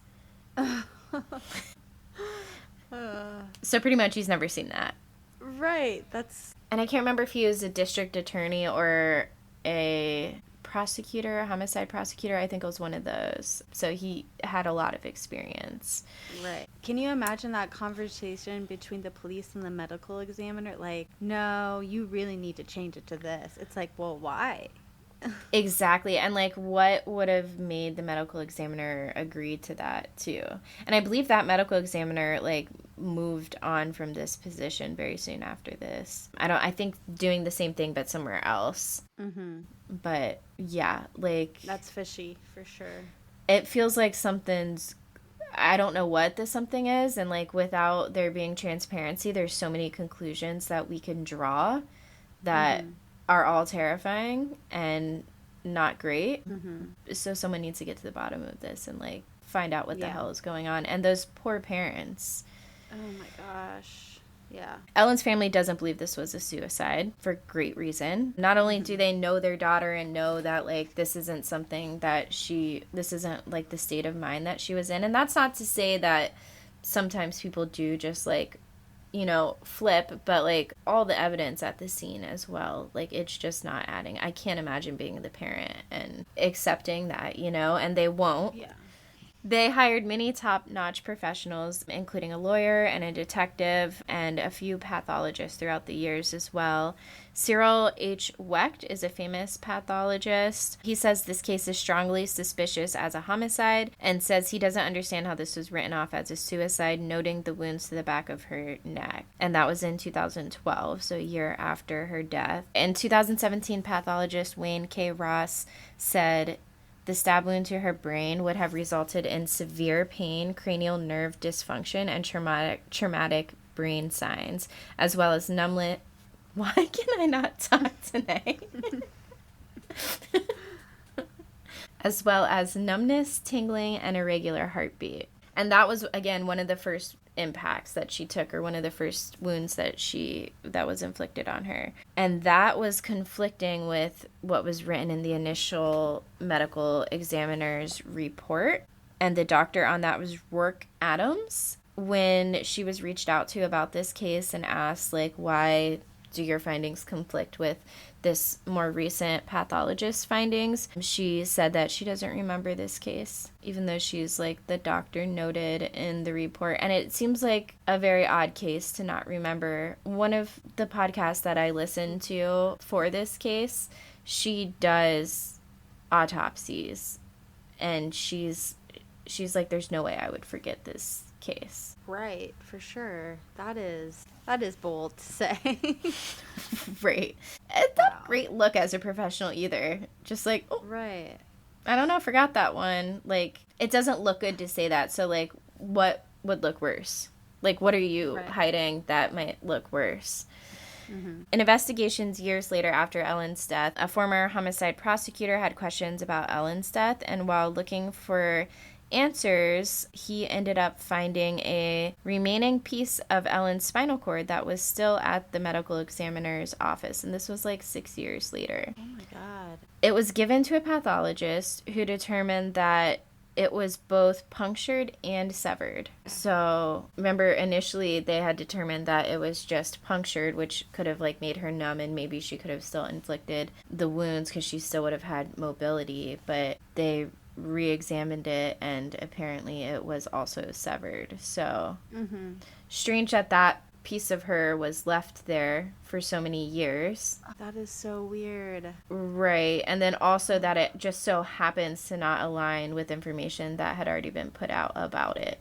[SPEAKER 2] So pretty much he's never seen that.
[SPEAKER 1] Right. That's...
[SPEAKER 2] And I can't remember if he was a district attorney or a prosecutor, a homicide prosecutor. I think it was one of those. So he had a lot of experience.
[SPEAKER 1] Right. Can you imagine that conversation between the police and the medical examiner? Like, no, you really need to change it to this. It's like, well, why?
[SPEAKER 2] Exactly. And like, what would have made the medical examiner agree to that too? And I believe that medical examiner like moved on from this position very soon after this. I think doing the same thing but somewhere else.
[SPEAKER 1] Mm-hmm.
[SPEAKER 2] But yeah, like,
[SPEAKER 1] that's fishy for sure.
[SPEAKER 2] It feels like something's, I don't know what the something is, and like without there being transparency, there's so many conclusions that we can draw that are all terrifying and not great. So someone needs to get to the bottom of this and like find out what the hell is going on. And those poor parents.
[SPEAKER 1] Oh my gosh. Yeah.
[SPEAKER 2] Ellen's family doesn't believe this was a suicide for great reason. Not only do they know their daughter and know that like this isn't something that this isn't like the state of mind that she was in. And that's not to say that sometimes people do just like, you know, flip, but like all the evidence at the scene as well, like it's just not adding. I can't imagine being the parent and accepting that, you know, and they won't.
[SPEAKER 1] Yeah.
[SPEAKER 2] They hired many top-notch professionals, including a lawyer and a detective and a few pathologists throughout the years as well. Cyril H. Wecht is a famous pathologist. He says this case is strongly suspicious as a homicide and says he doesn't understand how this was written off as a suicide, noting the wounds to the back of her neck. And that was in 2012, so a year after her death. In 2017, pathologist Wayne K. Ross said the stab wound to her brain would have resulted in severe pain, cranial nerve dysfunction, and traumatic brain signs, as well as numbness. Why can I not talk tonight? As well as numbness, tingling, and irregular heartbeat. And that was, again, one of the first impacts that she took, or one of the first wounds that was inflicted on her. And that was conflicting with what was written in the initial medical examiner's report. And the doctor on that was Rourke Adams. When she was reached out to about this case and asked, like, why do your findings conflict with this more recent pathologist's findings, she said that she doesn't remember this case, even though she's like the doctor noted in the report. And it seems like a very odd case to not remember. One of the podcasts that I listened to for this case, she does autopsies, and she's like, there's no way I would forget this case.
[SPEAKER 1] Right, for sure. That is bold to say.
[SPEAKER 2] Right. It's not a great look as a professional either. Just like, oh,
[SPEAKER 1] right.
[SPEAKER 2] I don't know, forgot that one. Like, it doesn't look good to say that. So, like, what would look worse? Like, what are you hiding that might look worse? In investigations years later after Ellen's death, a former homicide prosecutor had questions about Ellen's death, and while looking for answers, he ended up finding a remaining piece of Ellen's spinal cord that was still at the medical examiner's office, and this was like 6 years later.
[SPEAKER 1] Oh my God.
[SPEAKER 2] It was given to a pathologist who determined that it was both punctured and severed. So remember, initially they had determined that it was just punctured, which could have like made her numb, and maybe she could have still inflicted the wounds because she still would have had mobility, but they re-examined it, and apparently it was also severed. So strange that piece of her was left there for so many years.
[SPEAKER 1] That is so weird.
[SPEAKER 2] Right. And then also that it just so happens to not align with information that had already been put out about it.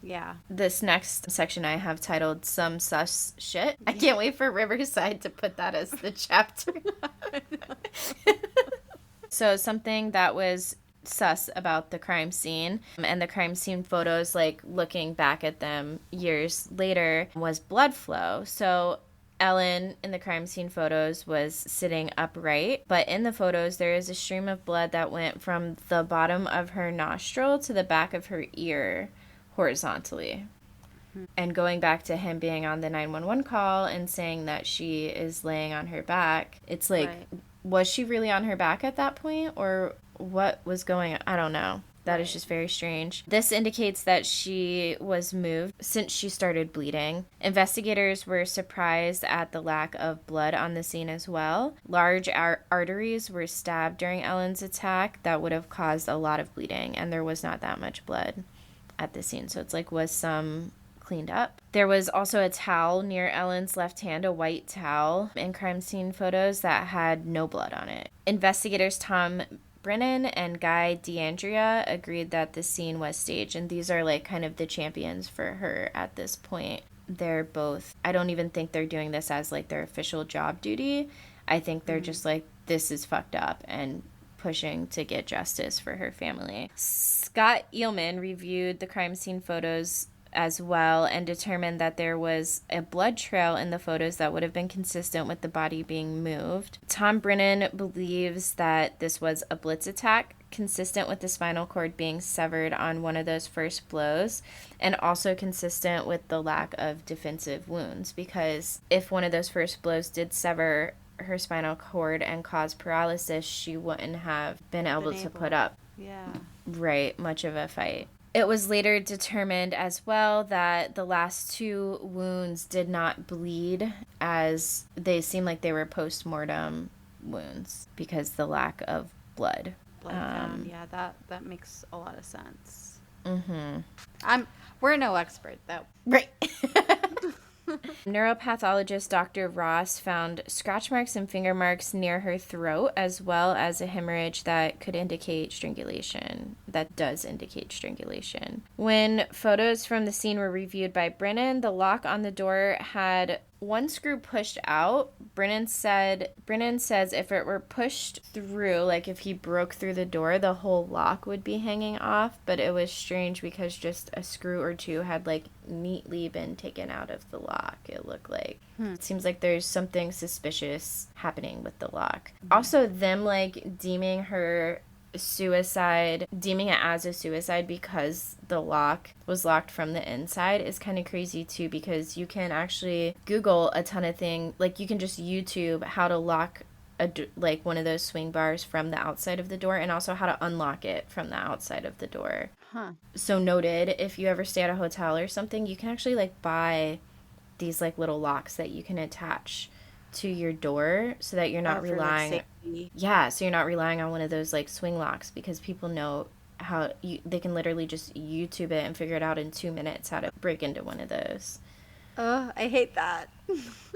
[SPEAKER 1] Yeah.
[SPEAKER 2] This next section I have titled Some Sus Shit. I can't wait for Riverside to put that as the chapter. So something that was sus about the crime scene and the crime scene photos, like looking back at them years later, was blood flow. So Ellen in the crime scene photos was sitting upright, but in the photos there is a stream of blood that went from the bottom of her nostril to the back of her ear horizontally. And going back to him being on the 911 call and saying that she is laying on her back, it's like, was she really on her back at that point, or what was going on? I don't know. That is just very strange. This indicates that she was moved since she started bleeding. Investigators were surprised at the lack of blood on the scene as well. Large arteries were stabbed during Ellen's attack that would have caused a lot of bleeding, and there was not that much blood at the scene. So it's like, was some cleaned up? There was also a towel near Ellen's left hand, a white towel, in crime scene photos that had no blood on it. Investigators Tom Brennan and Guy DeAndrea agreed that the scene was staged, and these are like kind of the champions for her at this point. They're both, I don't even think they're doing this as like their official job duty. I think they're just like, this is fucked up, and pushing to get justice for her family. Scott Eelman reviewed the crime scene photos as well and determined that there was a blood trail in the photos that would have been consistent with the body being moved. Tom Brennan believes that this was a blitz attack, consistent with the spinal cord being severed on one of those first blows, and also consistent with the lack of defensive wounds, because if one of those first blows did sever her spinal cord and cause paralysis, she wouldn't have been able to put up much of a fight. It was later determined as well that the last two wounds did not bleed, as they seemed like they were post-mortem wounds because the lack of blood.
[SPEAKER 1] Found. Yeah, that makes a lot of sense.
[SPEAKER 2] Mm-hmm.
[SPEAKER 1] We're no expert though.
[SPEAKER 2] Right. Neuropathologist Dr. Ross found scratch marks and finger marks near her throat, as well as a hemorrhage that could indicate strangulation. That does indicate strangulation. When photos from the scene were reviewed by Brennan, the lock on the door had one screw pushed out. Brennan says if it were pushed through, like if he broke through the door, the whole lock would be hanging off. But it was strange because just a screw or two had like neatly been taken out of the lock, it looked like. It seems like there's something suspicious happening with the lock. Also, them like deeming it as a suicide because the lock was locked from the inside is kind of crazy too, because you can actually Google a ton of things. Like you can just YouTube how to lock like one of those swing bars from the outside of the door, and also how to unlock it from the outside of the door. So noted, if you ever stay at a hotel or something, you can actually like buy these like little locks that you can attach to your door so that you're not relying so you're not relying on one of those like swing locks, because people know how they can literally just YouTube it and figure it out in 2 minutes how to break into one of those.
[SPEAKER 1] Oh, I hate that.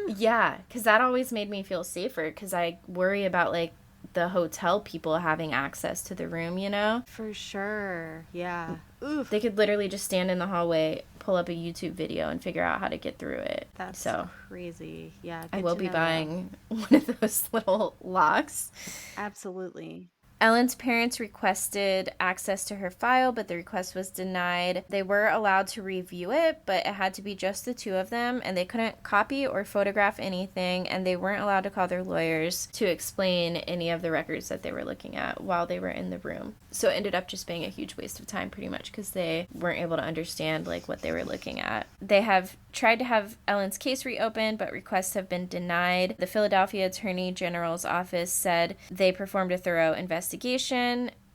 [SPEAKER 2] Yeah, because that always made me feel safer, because I worry about like the hotel people having access to the room, you know?
[SPEAKER 1] For sure. Yeah. Oof.
[SPEAKER 2] They could literally just stand in the hallway, pull up a YouTube video, and figure out how to get through it.
[SPEAKER 1] That's crazy. Yeah.
[SPEAKER 2] I will be buying one of those little locks.
[SPEAKER 1] Absolutely.
[SPEAKER 2] Ellen's parents requested access to her file, but the request was denied. They were allowed to review it, but it had to be just the two of them, and they couldn't copy or photograph anything, and they weren't allowed to call their lawyers to explain any of the records that they were looking at while they were in the room. So it ended up just being a huge waste of time, pretty much, because they weren't able to understand like what they were looking at. They have tried to have Ellen's case reopened, but requests have been denied. The Philadelphia Attorney General's office said they performed a thorough investigation,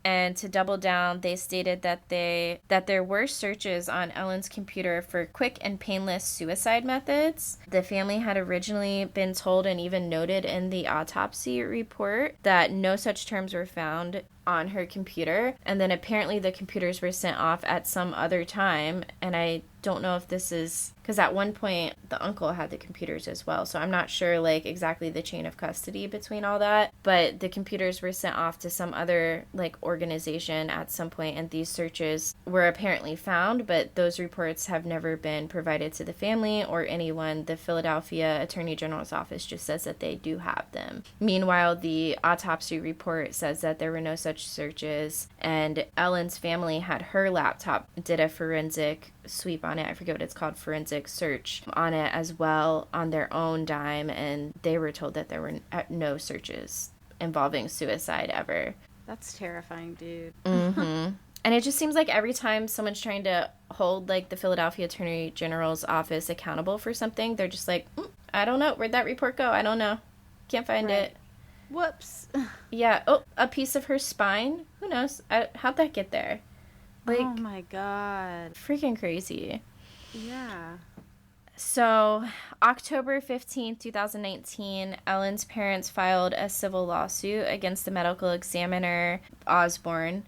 [SPEAKER 2] and to double down, they stated that there were searches on Ellen's computer for quick and painless suicide methods. The family had originally been told, and even noted in the autopsy report, that no such terms were found on her computer, and then apparently the computers were sent off at some other time, and I don't know if this is because at one point the uncle had the computers as well, so I'm not sure like exactly the chain of custody between all that, but the computers were sent off to some other like organization at some point, and these searches were apparently found, but those reports have never been provided to the family or anyone. The Philadelphia Attorney General's office just says that they do have them. Meanwhile, the autopsy report says that there were no such searches, and Ellen's family had her laptop, did a forensic sweep on it. I forget what it's called, forensic search on it as well on their own dime, and they were told that there were no searches involving suicide ever.
[SPEAKER 1] That's terrifying, dude.
[SPEAKER 2] Mm-hmm. And it just seems like every time someone's trying to hold like the Philadelphia Attorney General's office accountable for something, they're just like, I don't know, where'd that report go? I don't know, can't find it.
[SPEAKER 1] Whoops.
[SPEAKER 2] Yeah. Oh, a piece of her spine. Who knows? How'd that get there? Like,
[SPEAKER 1] oh my God.
[SPEAKER 2] freaking crazy.
[SPEAKER 1] Yeah.
[SPEAKER 2] So, October 15th, 2019, Ellen's parents filed a civil lawsuit against the medical examiner, Osborne,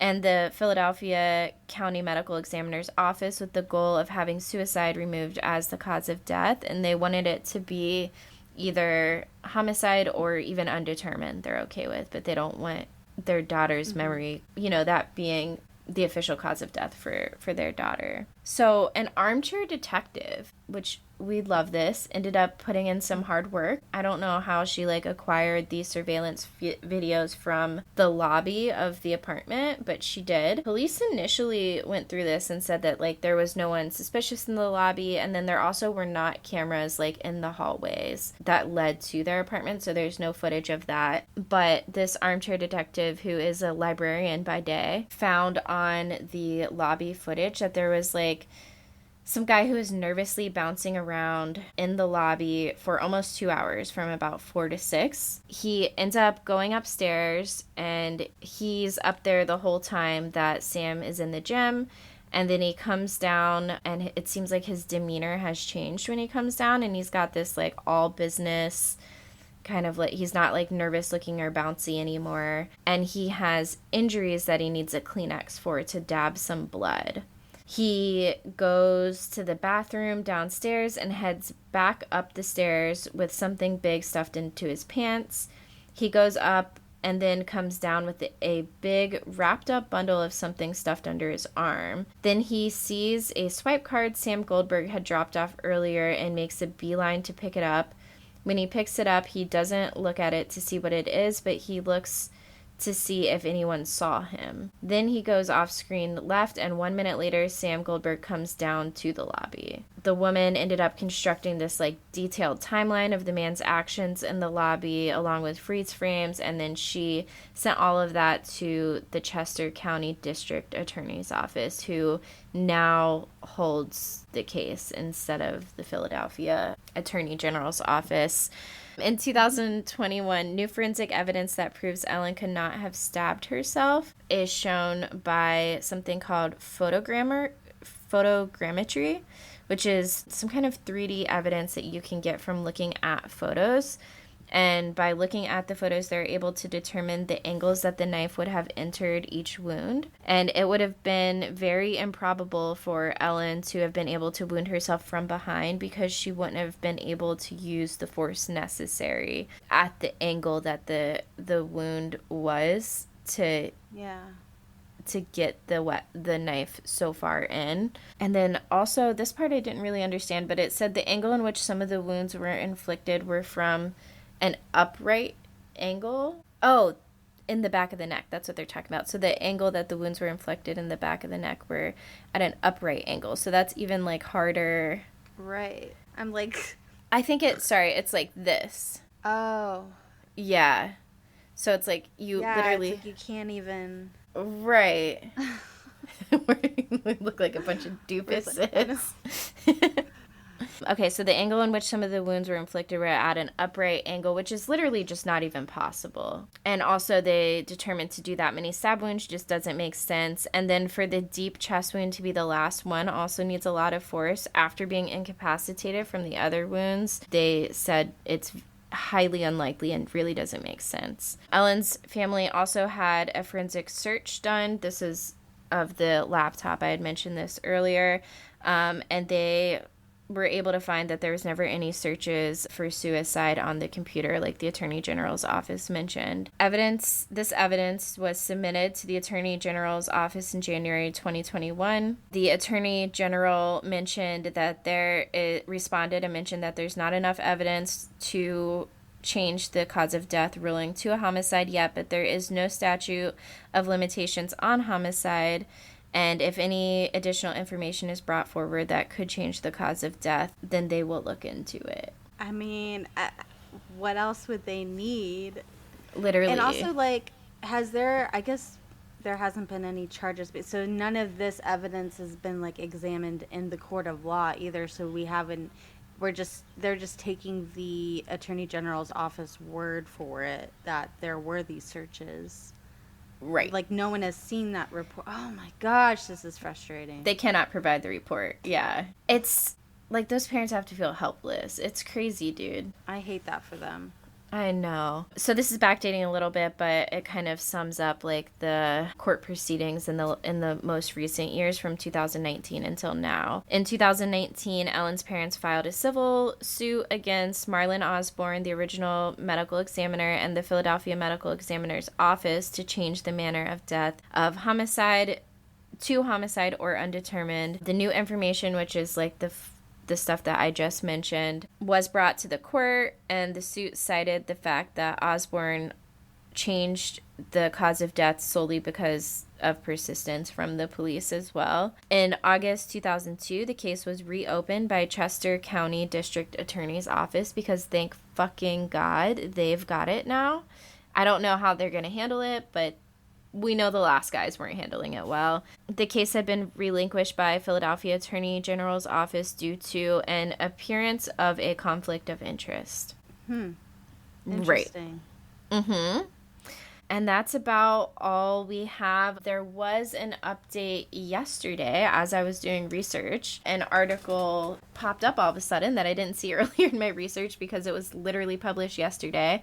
[SPEAKER 2] and the Philadelphia County Medical Examiner's Office with the goal of having suicide removed as the cause of death. And they wanted it to be either homicide or even undetermined, they're okay with, but they don't want their daughter's memory, that being the official cause of death for their daughter. So an armchair detective, which we love this, ended up putting in some hard work. I don't know how she acquired these surveillance videos from the lobby of the apartment, but she did. Police initially went through this and said that there was no one suspicious in the lobby, and then there also were not cameras in the hallways that led to their apartment, so there's no footage of that. But this armchair detective, who is a librarian by day, found on the lobby footage that there was some guy who was nervously bouncing around in the lobby for almost 2 hours, from about 4 to 6. He ends up going upstairs, and he's up there the whole time that Sam is in the gym. And then he comes down, and it seems like his demeanor has changed when he comes down, and he's got this all business kind of he's not nervous looking or bouncy anymore. And he has injuries that he needs a Kleenex for to dab some blood. He goes to the bathroom downstairs and heads back up the stairs with something big stuffed into his pants. He goes up and then comes down with a big wrapped up bundle of something stuffed under his arm. Then he sees a swipe card Sam Goldberg had dropped off earlier and makes a beeline to pick it up. When he picks it up, he doesn't look at it to see what it is, but he looks to see if anyone saw him. Then he goes off screen left, and 1 minute later, Sam Goldberg comes down to the lobby. The woman ended up constructing this detailed timeline of the man's actions in the lobby along with freeze frames, and then she sent all of that to the Chester County District Attorney's Office, who now holds the case instead of the Philadelphia Attorney General's Office. In 2021, new forensic evidence that proves Ellen could not have stabbed herself is shown by something called photogrammetry, which is some kind of 3D evidence that you can get from looking at photos. And by looking at the photos, they're able to determine the angles that the knife would have entered each wound. And it would have been very improbable for Ellen to have been able to wound herself from behind, because she wouldn't have been able to use the force necessary at the angle that the wound was to get the knife so far in. And then also, this part I didn't really understand, but it said the angle in which some of the wounds were inflicted were from an upright angle. Oh, in the back of the neck. That's what they're talking about. So the angle that the wounds were inflicted in the back of the neck were at an upright angle. So that's even harder.
[SPEAKER 1] Right. I'm
[SPEAKER 2] I think it's this.
[SPEAKER 1] Oh.
[SPEAKER 2] Yeah. So it's you literally.
[SPEAKER 1] It's you can't even.
[SPEAKER 2] Right. We look like a bunch of doofuses. Okay, so the angle in which some of the wounds were inflicted were at an upright angle, which is literally just not even possible. And also, they determined to do that many stab wounds just doesn't make sense. And then for the deep chest wound to be the last one also needs a lot of force. After being incapacitated from the other wounds, they said it's highly unlikely and really doesn't make sense. Ellen's family also had a forensic search done. This is of the laptop. I had mentioned this earlier. And they were able to find that there was never any searches for suicide on the computer, like the Attorney General's office mentioned. This evidence was submitted to the Attorney General's office in January 2021. The Attorney General mentioned that responded and mentioned that there's not enough evidence to change the cause of death ruling to a homicide yet, but there is no statute of limitations on homicide. And if any additional information is brought forward that could change the cause of death, then they will look into it.
[SPEAKER 1] I mean, what else would they need?
[SPEAKER 2] Literally.
[SPEAKER 1] And also, I guess there hasn't been any charges, but so none of this evidence has been, examined in the court of law either, so they're just taking the Attorney General's office word for it that there were these searches.
[SPEAKER 2] Right.
[SPEAKER 1] Like, no one has seen that report. Oh my gosh, this is frustrating.
[SPEAKER 2] They cannot provide the report. Yeah. It's like those parents have to feel helpless. It's crazy, dude.
[SPEAKER 1] I hate that for them.
[SPEAKER 2] I know. So this is backdating a little bit, but it kind of sums up like the court proceedings in the most recent years from 2019 until now. In 2019, Ellen's parents filed a civil suit against Marlon Osborne, the original medical examiner, and the Philadelphia Medical Examiner's Office to change the manner of death of homicide to homicide or undetermined. The new information, which is like the stuff that I just mentioned, was brought to the court, and the suit cited the fact that Osborne changed the cause of death solely because of persistence from the police as well. In August 2002, the case was reopened by Chester County District Attorney's Office because thank fucking God they've got it now. I don't know how they're going to handle it, but we know the last guys weren't handling it well. The case had been relinquished by Philadelphia Attorney General's office due to an appearance of a conflict of interest.
[SPEAKER 1] Interesting.
[SPEAKER 2] Right. And that's about all we have. There was an update yesterday as I was doing research. An article popped up all of a sudden that I didn't see earlier in my research because it was literally published yesterday.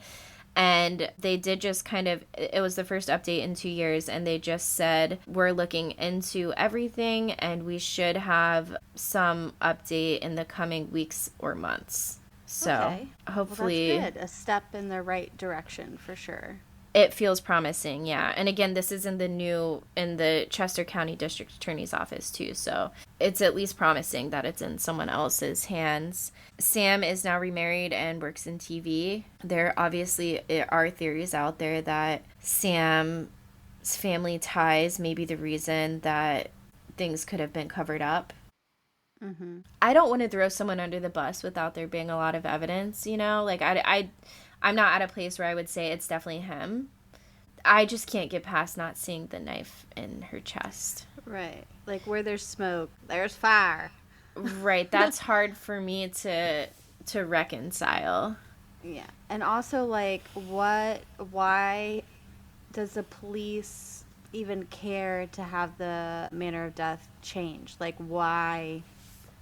[SPEAKER 2] And they did just kind of, it was the first update in 2 years, and they just said, we're looking into everything, and we should have some update in the coming weeks or months. So,
[SPEAKER 1] Okay.
[SPEAKER 2] hopefully...
[SPEAKER 1] Well, that's good. A step in the right direction, for sure.
[SPEAKER 2] It feels promising, yeah. And again, this is in the Chester County District Attorney's Office too, so it's at least promising that it's in someone else's hands. Sam is now remarried and works in TV. There obviously are theories out there that Sam's family ties may be the reason that things could have been covered up.
[SPEAKER 1] Mm-hmm.
[SPEAKER 2] I don't want to throw someone under the bus without there being a lot of evidence, you know? Like, I'm not at a place where I would say it's definitely him. I just can't get past not seeing the knife in her chest.
[SPEAKER 1] Right. Like, where there's smoke, there's fire.
[SPEAKER 2] Right. That's hard for me to reconcile.
[SPEAKER 1] Yeah. And also, like, why does the police even care to have the manner of death changed? Like, why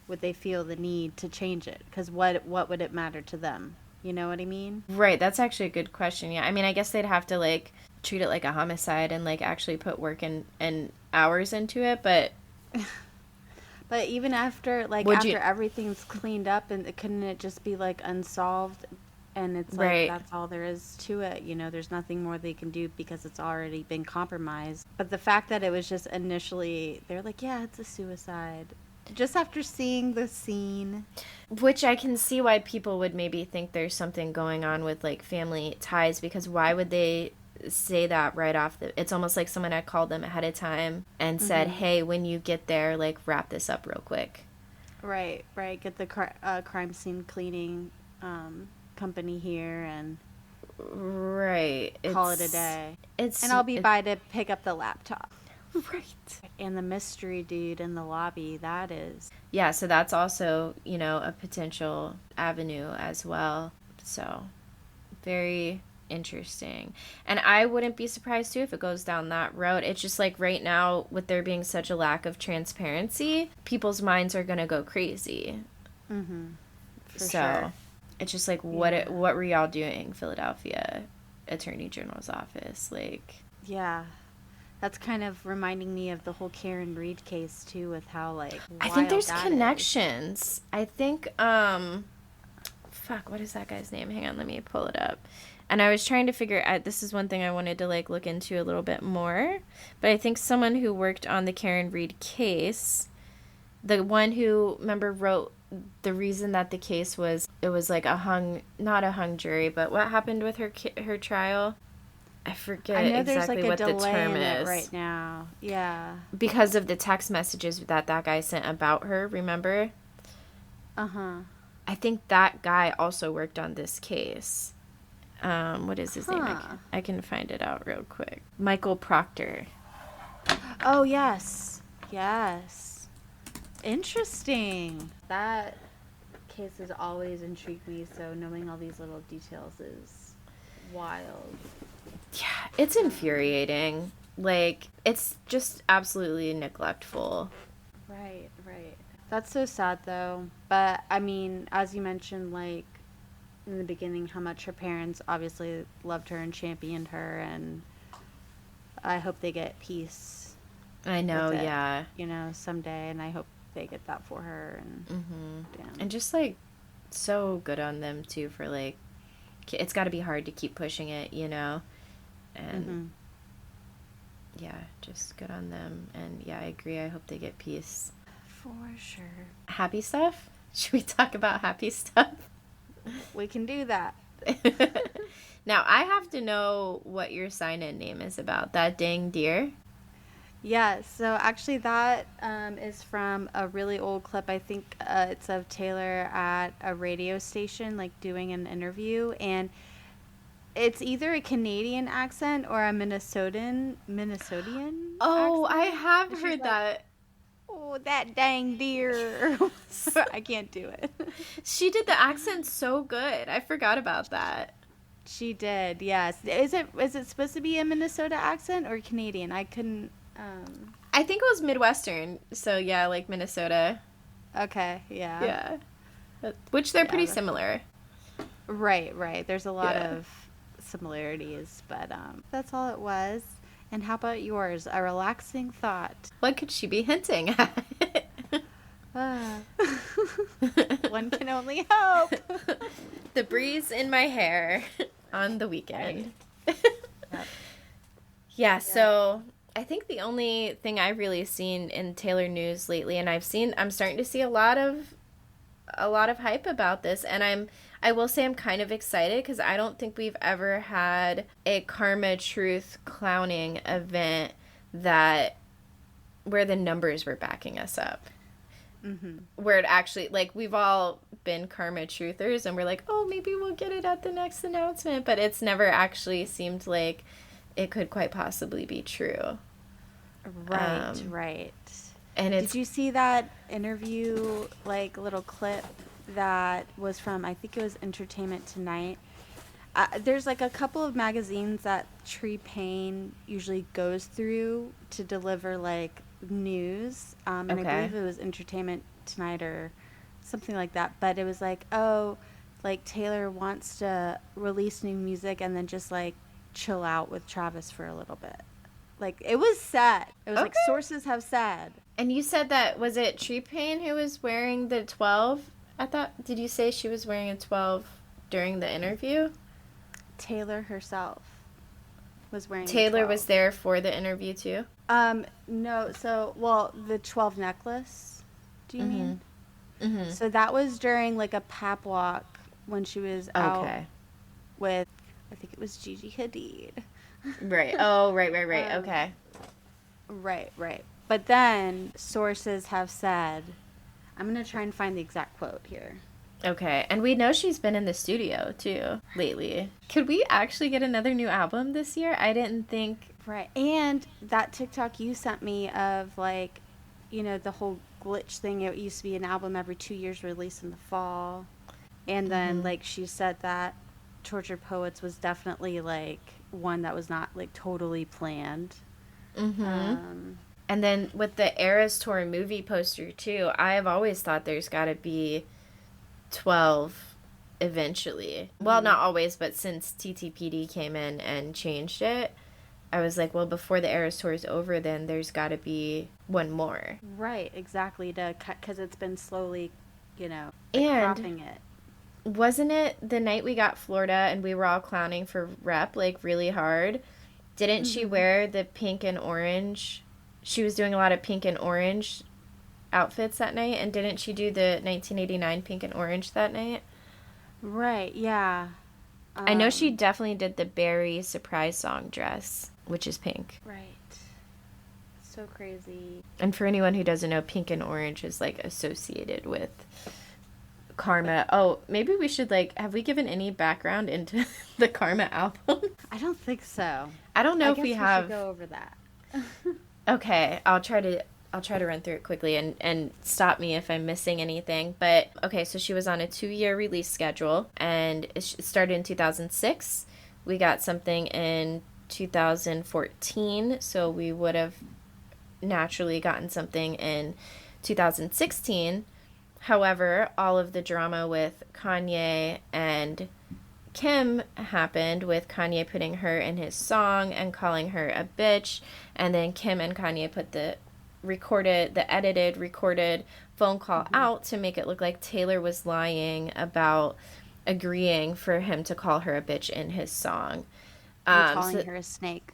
[SPEAKER 1] would they feel the need to change it? Because what would it matter to them? You know what I mean?
[SPEAKER 2] Right. That's actually a good question. Yeah. I mean, I guess they'd have to, like, treat it like a homicide and, like, actually put work and hours into it. But
[SPEAKER 1] even after, like, everything's cleaned up, and couldn't it just be, like, unsolved? And it's like,
[SPEAKER 2] right.
[SPEAKER 1] That's all there is to it. You know, there's nothing more they can do because it's already been compromised. But the fact that it was just initially, they're like, yeah, it's a suicide. Just after seeing the scene.
[SPEAKER 2] Which I can see why people would maybe think there's something going on with, like, family ties, because why would they say that right off it's almost like someone had called them ahead of time and said, hey, when you get there, like, wrap this up real quick. Right.
[SPEAKER 1] Get the crime scene cleaning company here and call it a day. And I'll be by to pick up the laptop.
[SPEAKER 2] Right.
[SPEAKER 1] And the mystery dude in the lobby, that is.
[SPEAKER 2] Yeah, so that's also, you know, a potential avenue as well. So, very interesting. And I wouldn't be surprised, too, if it goes down that road. It's just like right now, with there being such a lack of transparency, people's minds are going to go crazy.
[SPEAKER 1] Mm-hmm. For
[SPEAKER 2] so,
[SPEAKER 1] sure.
[SPEAKER 2] It's just like, what were y'all doing, Philadelphia Attorney General's office? Like...
[SPEAKER 1] Yeah. That's kind of reminding me of the whole Karen Reed case, too, with how, like,
[SPEAKER 2] I think there's
[SPEAKER 1] connections.
[SPEAKER 2] Is. I think, what is that guy's name? Hang on, let me pull it up. And I was trying to figure out, this is one thing I wanted to, like, look into a little bit more. But I think someone who worked on the Karen Reed case, the one who, remember, wrote the reason that the case was, it was like not a hung jury, but what happened with her trial? I forget exactly what the term is. I know there's, like, a delay in it right now. Yeah. Because of the text messages that guy sent about her, remember?
[SPEAKER 1] Uh-huh.
[SPEAKER 2] I think that guy also worked on this case. What is his name? I can find it out real quick. Michael Proctor.
[SPEAKER 1] Oh, yes. Yes. Interesting. That case has always intrigued me, so knowing all these little details is wild.
[SPEAKER 2] Yeah, it's infuriating Like, it's just absolutely neglectful.
[SPEAKER 1] Right, right. That's so sad though. But I mean, as you mentioned, like in the beginning, how much her parents obviously loved her and championed her, and I hope they get peace
[SPEAKER 2] I know,
[SPEAKER 1] with it,
[SPEAKER 2] yeah.
[SPEAKER 1] someday, and I hope they get that for her. And damn.
[SPEAKER 2] And just, like, so good on them, too, for, like, it's got to be hard to keep pushing it, And, yeah, just good on them. And, yeah, I agree. I hope they get peace.
[SPEAKER 1] For sure.
[SPEAKER 2] Happy stuff? Should we talk about happy stuff?
[SPEAKER 1] We can do that.
[SPEAKER 2] Now, I have to know what your sign-in name is about. That dang deer?
[SPEAKER 1] Yeah, so actually that is from a really old clip. I think it's of Taylor at a radio station, like doing an interview, and it's either a Canadian accent or a Minnesotan
[SPEAKER 2] Oh,
[SPEAKER 1] accent.
[SPEAKER 2] I have
[SPEAKER 1] And she's
[SPEAKER 2] heard
[SPEAKER 1] like,
[SPEAKER 2] that.
[SPEAKER 1] oh, that dang deer. I can't do it.
[SPEAKER 2] She did the accent so good. I forgot about that.
[SPEAKER 1] She did, yes. Is it supposed to be a Minnesota accent or Canadian? I couldn't.
[SPEAKER 2] I think it was Midwestern, so yeah, like Minnesota.
[SPEAKER 1] Okay, yeah.
[SPEAKER 2] Yeah. Which they're pretty
[SPEAKER 1] that's-
[SPEAKER 2] similar.
[SPEAKER 1] Right. There's a lot
[SPEAKER 2] Yeah.
[SPEAKER 1] of similarities, but that's all it was. And how about yours? A relaxing thought.
[SPEAKER 2] What could she be hinting at?
[SPEAKER 1] One can only hope.
[SPEAKER 2] The breeze in my hair on the weekend.
[SPEAKER 1] Yep.
[SPEAKER 2] Yeah, so I think the only thing I've really seen in Taylor news lately, and I'm starting to see a lot of hype about this, and I will say I'm kind of excited because I don't think we've ever had a Karma Truth clowning event where the numbers were backing us up. Where it actually, like, we've all been Karma Truthers and we're like, oh, maybe we'll get it at the next announcement, but it's never actually seemed like it could quite possibly be true.
[SPEAKER 1] Right.
[SPEAKER 2] And
[SPEAKER 1] Did you see that interview, like, little clip that was from, I think it was Entertainment Tonight? There's, like, a couple of magazines that Tree Payne usually goes through to deliver, like, news. And
[SPEAKER 2] Okay.
[SPEAKER 1] I believe it was Entertainment Tonight or something like that. But it was like, oh, like, Taylor wants to release new music and then just, like, chill out with Travis for a little bit. Like, it was said. It was like,
[SPEAKER 2] Okay.
[SPEAKER 1] sources have said.
[SPEAKER 2] And you said that, was it Tree Payne who was wearing the 12? Did you say she was wearing a 12 during the interview?
[SPEAKER 1] Taylor herself was wearing
[SPEAKER 2] Taylor
[SPEAKER 1] the 12.
[SPEAKER 2] was there for the interview too?
[SPEAKER 1] No, so, well, the 12 necklace, do you mean?
[SPEAKER 2] Mm-hmm.
[SPEAKER 1] So that was during, like, a pap walk when she was out
[SPEAKER 2] Okay.
[SPEAKER 1] with, I think it was Gigi Hadid.
[SPEAKER 2] Right. Oh, right.
[SPEAKER 1] Um,
[SPEAKER 2] Okay.
[SPEAKER 1] Right. But then sources have said, I'm going to try and find the exact quote here.
[SPEAKER 2] Okay. And we know she's been in the studio too lately. Could we actually get another new album this year? I didn't think.
[SPEAKER 1] Right. And that TikTok you sent me of, like, the whole glitch thing. It used to be an album every 2 years released in the fall. And then, like, she said that Tortured Poets was definitely, like, one that was not, like, totally planned.
[SPEAKER 2] Mm-hmm. And then with the Eras Tour movie poster too, I have always thought there's got to be 12 eventually. Well, not always, but since TTPD came in and changed it, I was like, well, before the Eras Tour is over, then there's got to be one more.
[SPEAKER 1] Right, exactly, to cut, because it's been slowly,
[SPEAKER 2] And
[SPEAKER 1] cropping it.
[SPEAKER 2] wasn't it the night we got Florida and we were all clowning for Rep, like, really hard? Didn't she wear the pink and orange? She was doing a lot of pink and orange outfits that night, and didn't she do the 1989 pink and orange that night?
[SPEAKER 1] Right, yeah.
[SPEAKER 2] I know she definitely did the Barry surprise song dress, which is pink.
[SPEAKER 1] Right. So crazy.
[SPEAKER 2] And for anyone who doesn't know, pink and orange is, like, associated with Karma. Oh, maybe we should, like, have we given any background into the Karma album?
[SPEAKER 1] I don't think so.
[SPEAKER 2] I don't know
[SPEAKER 1] I
[SPEAKER 2] if
[SPEAKER 1] guess
[SPEAKER 2] we
[SPEAKER 1] should
[SPEAKER 2] have.
[SPEAKER 1] go over that.
[SPEAKER 2] Okay, I'll try to run through it quickly and stop me if I'm missing anything. But okay, so she was on a 2-year release schedule, and it started in 2006. We got something in 2014, so we would have naturally gotten something in 2016. However, all of the drama with Kanye and Kim happened, with Kanye putting her in his song and calling her a bitch, and then Kim and Kanye put the edited recorded phone call out to make it look like Taylor was lying about agreeing for him to call her a bitch in his song.
[SPEAKER 1] And calling her a snake.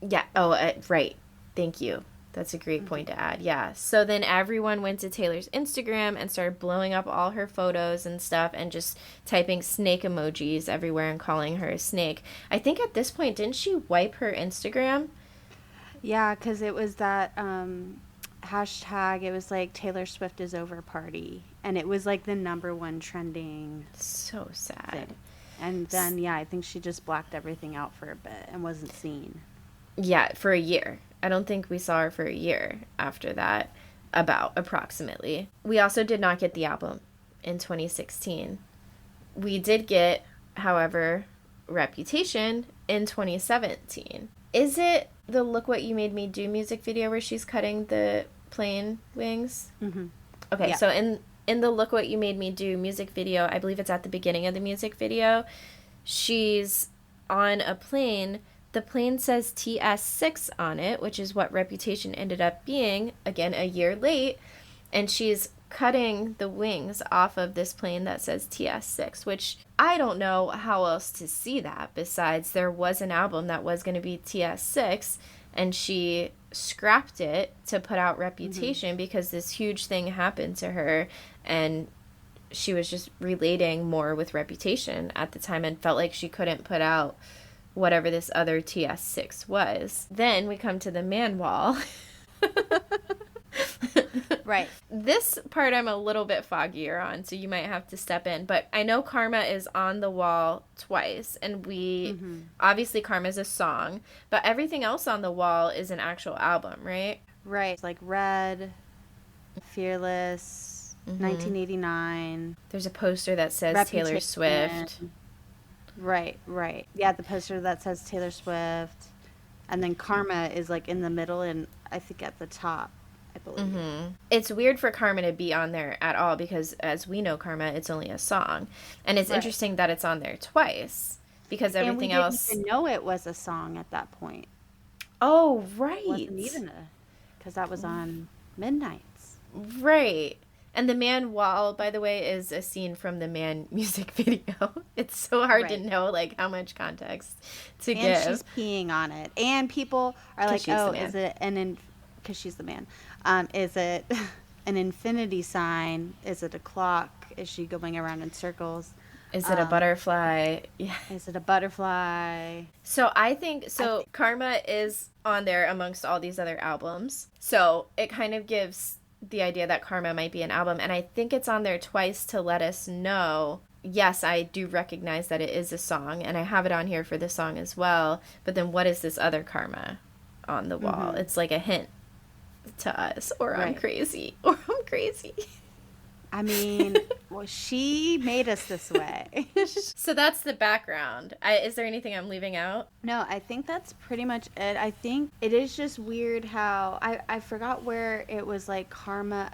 [SPEAKER 2] Yeah. Oh, right. Thank you. That's a great point to add. Yeah. So then everyone went to Taylor's Instagram and started blowing up all her photos and stuff and just typing snake emojis everywhere and calling her a snake. I think at this point, didn't she wipe her Instagram?
[SPEAKER 1] Yeah, because it was that hashtag, it was like Taylor Swift is over party. And it was like the #1 trending
[SPEAKER 2] So sad.
[SPEAKER 1] thing. And then, yeah, I think she just blacked everything out for a bit and wasn't seen.
[SPEAKER 2] Yeah, for a year. I don't think we saw her for a year after that, approximately. We also did not get the album in 2016. We did get, however, Reputation in 2017. Is it the Look What You Made Me Do music video where she's cutting the plane wings?
[SPEAKER 1] Mm-hmm.
[SPEAKER 2] Okay,
[SPEAKER 1] Yeah.
[SPEAKER 2] so in the Look What You Made Me Do music video, I believe it's at the beginning of the music video, she's on a plane. The plane says TS6 on it, which is what Reputation ended up being, again, a year late. And she's cutting the wings off of this plane that says TS6, which I don't know how else to see that besides there was an album that was going to be TS6, and she scrapped it to put out Reputation because this huge thing happened to her, and she was just relating more with Reputation at the time and felt like she couldn't put out whatever this other TS6 was. Then we come to the man wall.
[SPEAKER 1] Right.
[SPEAKER 2] This part I'm a little bit foggier on, so you might have to step in. But I know Karma is on the wall twice, and obviously Karma's a song, but everything else on the wall is an actual album, right?
[SPEAKER 1] Right. Like Red, Fearless, 1989.
[SPEAKER 2] There's a poster that says
[SPEAKER 1] Reputation.
[SPEAKER 2] Taylor Swift.
[SPEAKER 1] Right. Yeah, the poster that says Taylor Swift. And then Karma is like in the middle and I think at the top, I believe.
[SPEAKER 2] It's weird for Karma to be on there at all because, as we know, Karma, it's only a song. And it's interesting that it's on there twice because everything else...
[SPEAKER 1] And we didn't even know it was a song at that point.
[SPEAKER 2] Oh, right.
[SPEAKER 1] It wasn't even because that was on Midnights.
[SPEAKER 2] Right. And the man wall, by the way, is a scene from the Man music video. It's so hard to know, like, how much context to give.
[SPEAKER 1] And she's peeing on it. And people are like, oh, is it because she's the man. Is it an infinity sign? Is it a clock? Is she going around in circles?
[SPEAKER 2] Is it a butterfly? Yeah.
[SPEAKER 1] Is it a butterfly?
[SPEAKER 2] So I think, Karma is on there amongst all these other albums. So it kind of gives the idea that Karma might be an album, and I think it's on there twice to let us know, yes, I do recognize that it is a song, and I have it on here for the song as well, but then what is this other Karma on the wall? It's like a hint to us, or I'm crazy.
[SPEAKER 1] I mean, well, she made us this way.
[SPEAKER 2] So that's the background. Is there anything I'm leaving out?
[SPEAKER 1] No, I think that's pretty much it. I think it is just weird how I forgot where it was like Karma.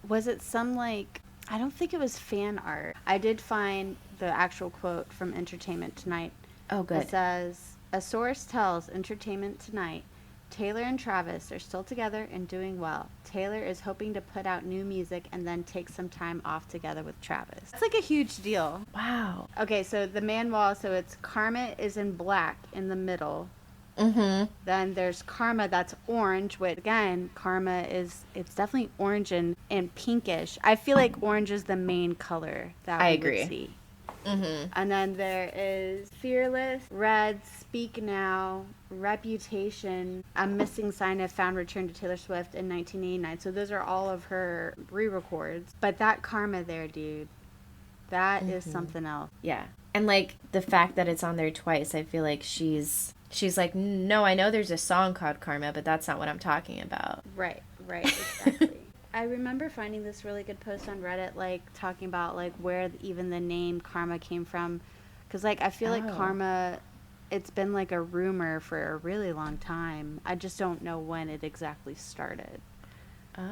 [SPEAKER 1] Was it some like, I don't think it was fan art. I did find the actual quote from Entertainment Tonight.
[SPEAKER 2] Oh, good.
[SPEAKER 1] It says, a source tells Entertainment Tonight, Taylor and Travis are still together and doing well. Taylor is hoping to put out new music and then take some time off together with Travis. It's like a huge deal.
[SPEAKER 2] Wow.
[SPEAKER 1] Okay, so the man wall, so it's Karma is in black in the middle. Then there's Karma that's orange, which again, Karma it's definitely orange and pinkish. I feel like orange is the main color that we would see. And then there is Fearless, Red, Speak Now, Reputation, A Missing Sign of Found Return to Taylor Swift in 1989. So those are all of her re-records. But that Karma there, dude, that is something else.
[SPEAKER 2] Yeah. And like the fact that it's on there twice, I feel like she's like, no, I know there's a song called Karma, but that's not what I'm talking about.
[SPEAKER 1] Right, exactly. I remember finding this really good post on Reddit, like, talking about, like, where even the name Karma came from. Because, like, I feel like Karma it's been like a rumor for a really long time. I just don't know when it exactly started.
[SPEAKER 2] Oh.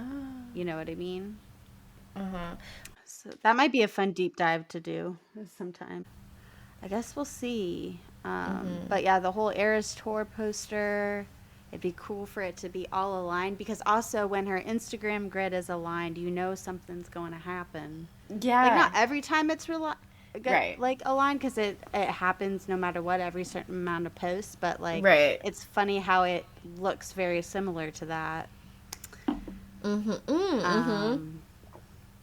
[SPEAKER 1] You know what I mean?
[SPEAKER 2] Uh-huh.
[SPEAKER 1] So that might be a fun deep dive to do sometime. I guess we'll see. But yeah, the whole Eras Tour poster, it'd be cool for it to be all aligned, because also when her Instagram grid is aligned, you know something's going to happen.
[SPEAKER 2] Yeah.
[SPEAKER 1] Like, not every time it's
[SPEAKER 2] Right.
[SPEAKER 1] like aligned, because it happens no matter what, every certain amount of posts, but like
[SPEAKER 2] Right.
[SPEAKER 1] it's funny how it looks very similar to that.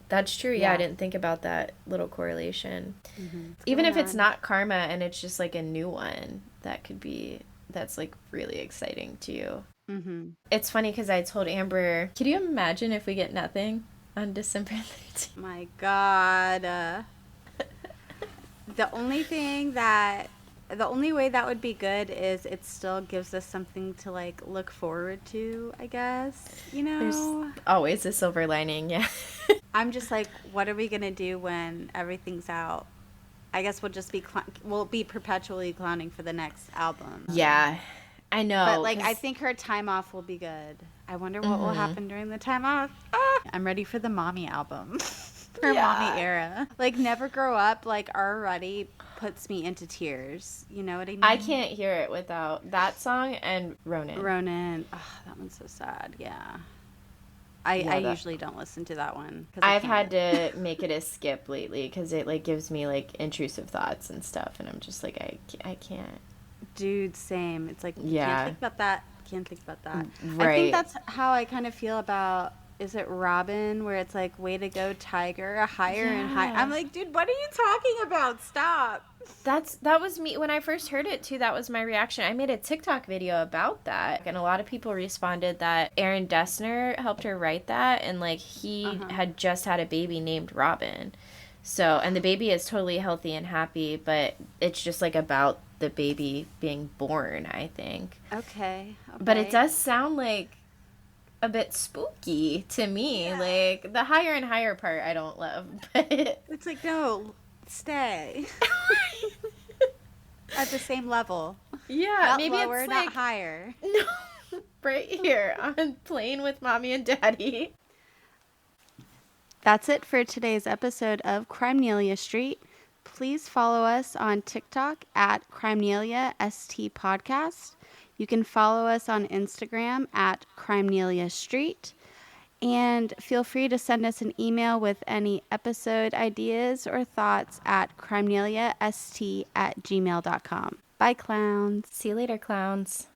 [SPEAKER 2] That's true. Yeah, I
[SPEAKER 1] Yeah.
[SPEAKER 2] didn't think about that little correlation.
[SPEAKER 1] What's
[SPEAKER 2] Even
[SPEAKER 1] going
[SPEAKER 2] if it's
[SPEAKER 1] on?
[SPEAKER 2] not karma and it's just like a new one, that's like really exciting to you. It's funny because I told Amber, could you imagine if we get nothing on December 13th?
[SPEAKER 1] My God. The only way that would be good is it still gives us something to like look forward to, I guess. You know?
[SPEAKER 2] There's always a silver lining, yeah.
[SPEAKER 1] I'm just like, what are we going to do when everything's out? I guess we'll be perpetually clowning for the next album.
[SPEAKER 2] Yeah, I know.
[SPEAKER 1] But like, I think her time off will be good. I wonder what will happen during the time off. I'm ready for the mommy album. Her mommy era. Like, Never Grow Up, like, already puts me into tears. You know what I mean?
[SPEAKER 2] I can't hear it without that song and Ronan.
[SPEAKER 1] Ronan. Oh, that one's so sad. Yeah. I usually don't listen to that one.
[SPEAKER 2] I've had to make it a skip lately because it like gives me like intrusive thoughts and stuff, and I'm just like I can't.
[SPEAKER 1] Dude, same. It's like,
[SPEAKER 2] Yeah.
[SPEAKER 1] can't think about that. Can't think about that.
[SPEAKER 2] Right.
[SPEAKER 1] I think that's how I kind of feel about, is it Robin, where it's like, way to go, Tiger, higher and higher. I'm like, dude, what are you talking about? Stop.
[SPEAKER 2] That was me when I first heard it too. That was my reaction. I made a TikTok video about that, and a lot of people responded that Aaron Dessner helped her write that, and like he had just had a baby named Robin. So, and the baby is totally healthy and happy, but it's just like about the baby being born, I think.
[SPEAKER 1] Okay.
[SPEAKER 2] But it does sound like a bit spooky to me.
[SPEAKER 1] Yeah.
[SPEAKER 2] Like the higher and higher part I don't love, but
[SPEAKER 1] It's like, no, stay. At the same level.
[SPEAKER 2] yeah,
[SPEAKER 1] Not
[SPEAKER 2] maybe
[SPEAKER 1] lower,
[SPEAKER 2] it's
[SPEAKER 1] not
[SPEAKER 2] like
[SPEAKER 1] higher.
[SPEAKER 2] no, right here on Playing with Mommy and Daddy.
[SPEAKER 1] That's it for today's episode of Crimenelia Street. Please follow us on TikTok at Crimenelia ST Podcast. You can follow us on Instagram at Crimenelia Street. And feel free to send us an email with any episode ideas or thoughts at crimeneliast@gmail.com. Bye, clowns.
[SPEAKER 2] See you later, clowns.